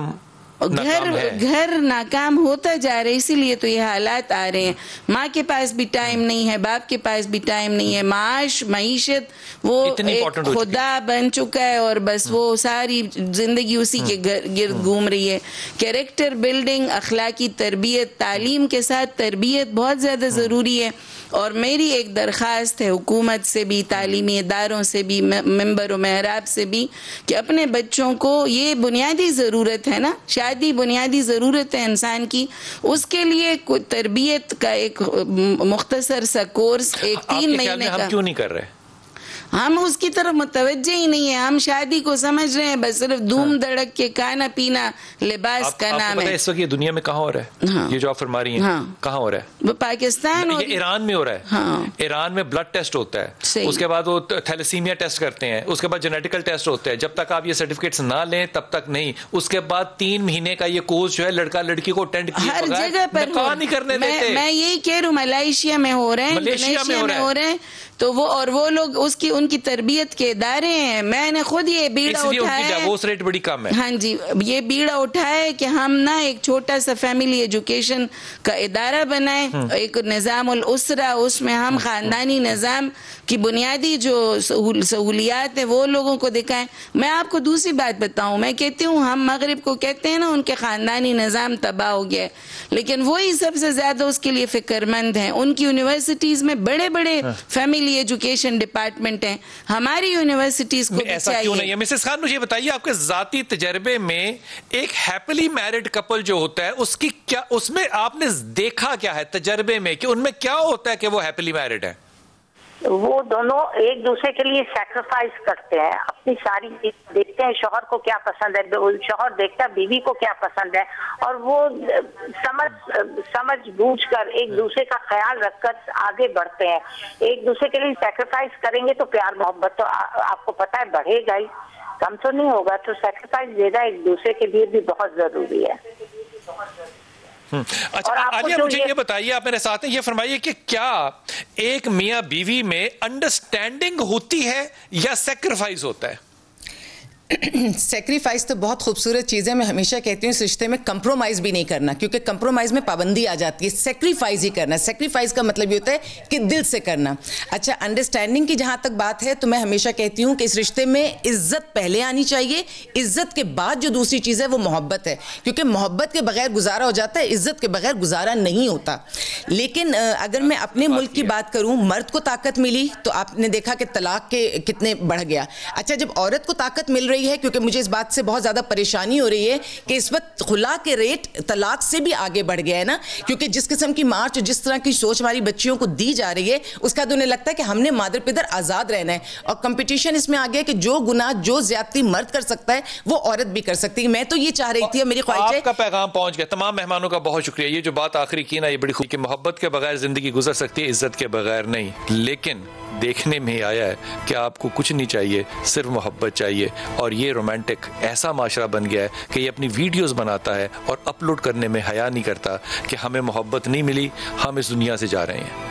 گھر ناکام ہوتا جا رہا ہے, اسی لیے تو یہ حالات آ رہے ہیں. ماں کے پاس بھی ٹائم نہیں ہے, باپ کے پاس بھی ٹائم نہیں ہے, معیشت وہ ایک خدا بن چکا ہے اور بس وہ ساری زندگی اسی کے گرد گھوم رہی ہے. کیریکٹر بلڈنگ, اخلاقی تربیت, تعلیم کے ساتھ تربیت بہت زیادہ ضروری ہے. اور میری ایک درخواست ہے حکومت سے بھی, تعلیمی اداروں سے بھی, ممبر و محراب سے بھی, کہ اپنے بچوں کو, یہ بنیادی ضرورت ہے نا, شادی بنیادی ضرورت ہے انسان کی, اس کے لیے کوئی تربیت کا ایک مختصر سا کورس, ایک 3 مہینے کا. ہم کیوں نہیں کر رہے؟ ہم اس کی طرف متوجہ ہی نہیں ہے. ہم شادی کو سمجھ رہے ہیں بس صرف دھوم دھڑک کے کھانا پینا لباس کا نام ہے. اس وقت یہ دنیا میں کہاں ہو رہا ہے یہ جو آپ فرما رہی ہیں, کہاں ہو رہا ہے؟ وہ پاکستان اور ایران میں ہو رہا ہے. ایران میں بلڈ ٹیسٹ ہوتا ہے, اس کے بعد وہ تھیلیسیمیا ٹیسٹ کرتے ہیں, اس کے بعد جینیٹیکل ٹیسٹ ہوتا ہے. جب تک آپ یہ سرٹیفکیٹس نہ لیں تب تک نہیں. اس کے بعد 3 مہینے کا یہ کورس جو ہے لڑکا لڑکی کو اٹینڈ کیے ہر جگہ پر نہیں کرنے دیتے. میں یہی کہہ رہا ہوں, ملائیشیا میں ہو رہے ہیں, انڈونیشیا میں ہو رہے ہیں. تو وہ لوگ ان کی تربیت کے ادارے ہیں. میں نے خود یہ بیڑا اٹھایا ہے, ڈیوورس ریٹ بڑی کم ہے. ہاں جی, یہ بیڑا اٹھایا ہے کہ ہم نا ایک چھوٹا سا فیملی ایجوکیشن کا ادارہ بنائیں, ایک نظام الاسرہ, اس میں ہم خاندانی نظام کی بنیادی جو سہولیات ہیں وہ لوگوں کو دکھائیں. میں آپ کو دوسری بات بتاؤں, میں کہتی ہوں ہم مغرب کو کہتے ہیں نا ان کے خاندانی نظام تباہ ہو گیا ہے, لیکن وہی سب سے زیادہ اس کے لیے فکر مند ہیں. ان کی یونیورسٹیز میں بڑے بڑے فیملی ایجوکیشن ڈپارٹمنٹ ہیں, ہماری یونیورسٹیز کو بھی ایسا کیوں نہیں ہے؟ مسز خان مجھے بتائیے, آپ کے ذاتی تجربے میں ایک ہیپیلی میرڈ کپل جو ہوتا ہے اس کی کیا, اس میں آپ نے دیکھا کیا ہے تجربے میں کہ ان میں کیا ہوتا ہے کہ وہ ہیپیلی میرڈ ہے؟ وہ دونوں ایک دوسرے کے لیے سیکریفائس کرتے ہیں, اپنی ساری دیکھتے ہیں, شوہر کو کیا پسند ہے, شوہر دیکھتا ہے بیوی کو کیا پسند ہے, اور وہ سمجھ بوجھ کر ایک دوسرے کا خیال رکھ کر آگے بڑھتے ہیں. ایک دوسرے کے لیے سیکریفائس کریں گے تو پیار محبت تو آپ کو پتا ہے بڑھے گا ہی, کم تو نہیں ہوگا. تو سیکریفائس دینا ایک دوسرے کے لیے بھی بہت ضروری ہے. اچھا عالیہ, مجھے یہ بتائیے, آپ میرے ساتھ ہیں, یہ فرمائیے کہ کیا ایک میاں بیوی میں انڈرسٹینڈنگ ہوتی ہے یا سیکریفائس ہوتا ہے؟ سیکریفائس تو بہت خوبصورت چیز ہے. میں ہمیشہ کہتی ہوں اس رشتے میں کمپرومائز بھی نہیں کرنا, کیونکہ کمپرومائز میں پابندی آ جاتی ہے. سیکریفائز ہی کرنا, سیکریفائز کا مطلب یہ ہوتا ہے کہ دل سے کرنا. اچھا, انڈرسٹینڈنگ کی جہاں تک بات ہے تو میں ہمیشہ کہتی ہوں کہ اس رشتے میں عزت پہلے آنی چاہیے, عزت کے بعد جو دوسری چیز ہے وہ محبت ہے, کیونکہ محبت کے بغیر گزارا ہو جاتا ہے, عزت کے بغیر گزارا نہیں ہوتا. لیکن اگر میں اپنے ملک کی بات کروں, مرد کو طاقت ملی تو آپ نے دیکھا کہ طلاق کے کتنے بڑھ گیا. اچھا, جب عورت کو طاقت مل رہی ہے, کیونکہ مجھے اس بات سے بہت زیادہ پریشانی ہو رہی ہے کہ اس وقت خلا کے ریٹ طلاق سے بھی آگے بڑھ گیا ہے نا, کیونکہ جس قسم کی مارچ اور جس طرح کی سوچ ہماری بچیوں کو دی جا رہی ہے اس کا تو انہیں لگتا ہے کہ ہم نے مادر پدر آزاد رہنا ہے, اور کمپٹیشن اس میں آ گیا کہ جو گناہ جو زیادتی مرد کر سکتا ہے وہ عورت بھی کر سکتی ہے. میں تو یہ چاہ رہی تھی, اور میری خواہش ہے. آپ کا پیغام پہنچ گیا. تمام مہمانوں کا بہت شکریہ. یہ جو بات آخری کی نا, یہ بڑی خوبی کہ محبت کے بغیر زندگی گزر سکتی ہے, عزت کے بغیر نہیں. لیکن دیکھنے میں آیا ہے کہ آپ کو کچھ نہیں چاہیے, صرف محبت چاہیے. اور یہ رومانٹک ایسا معاشرہ بن گیا ہے کہ یہ اپنی ویڈیوز بناتا ہے اور اپلوڈ کرنے میں حیا نہیں کرتا کہ ہمیں محبت نہیں ملی, ہم اس دنیا سے جا رہے ہیں.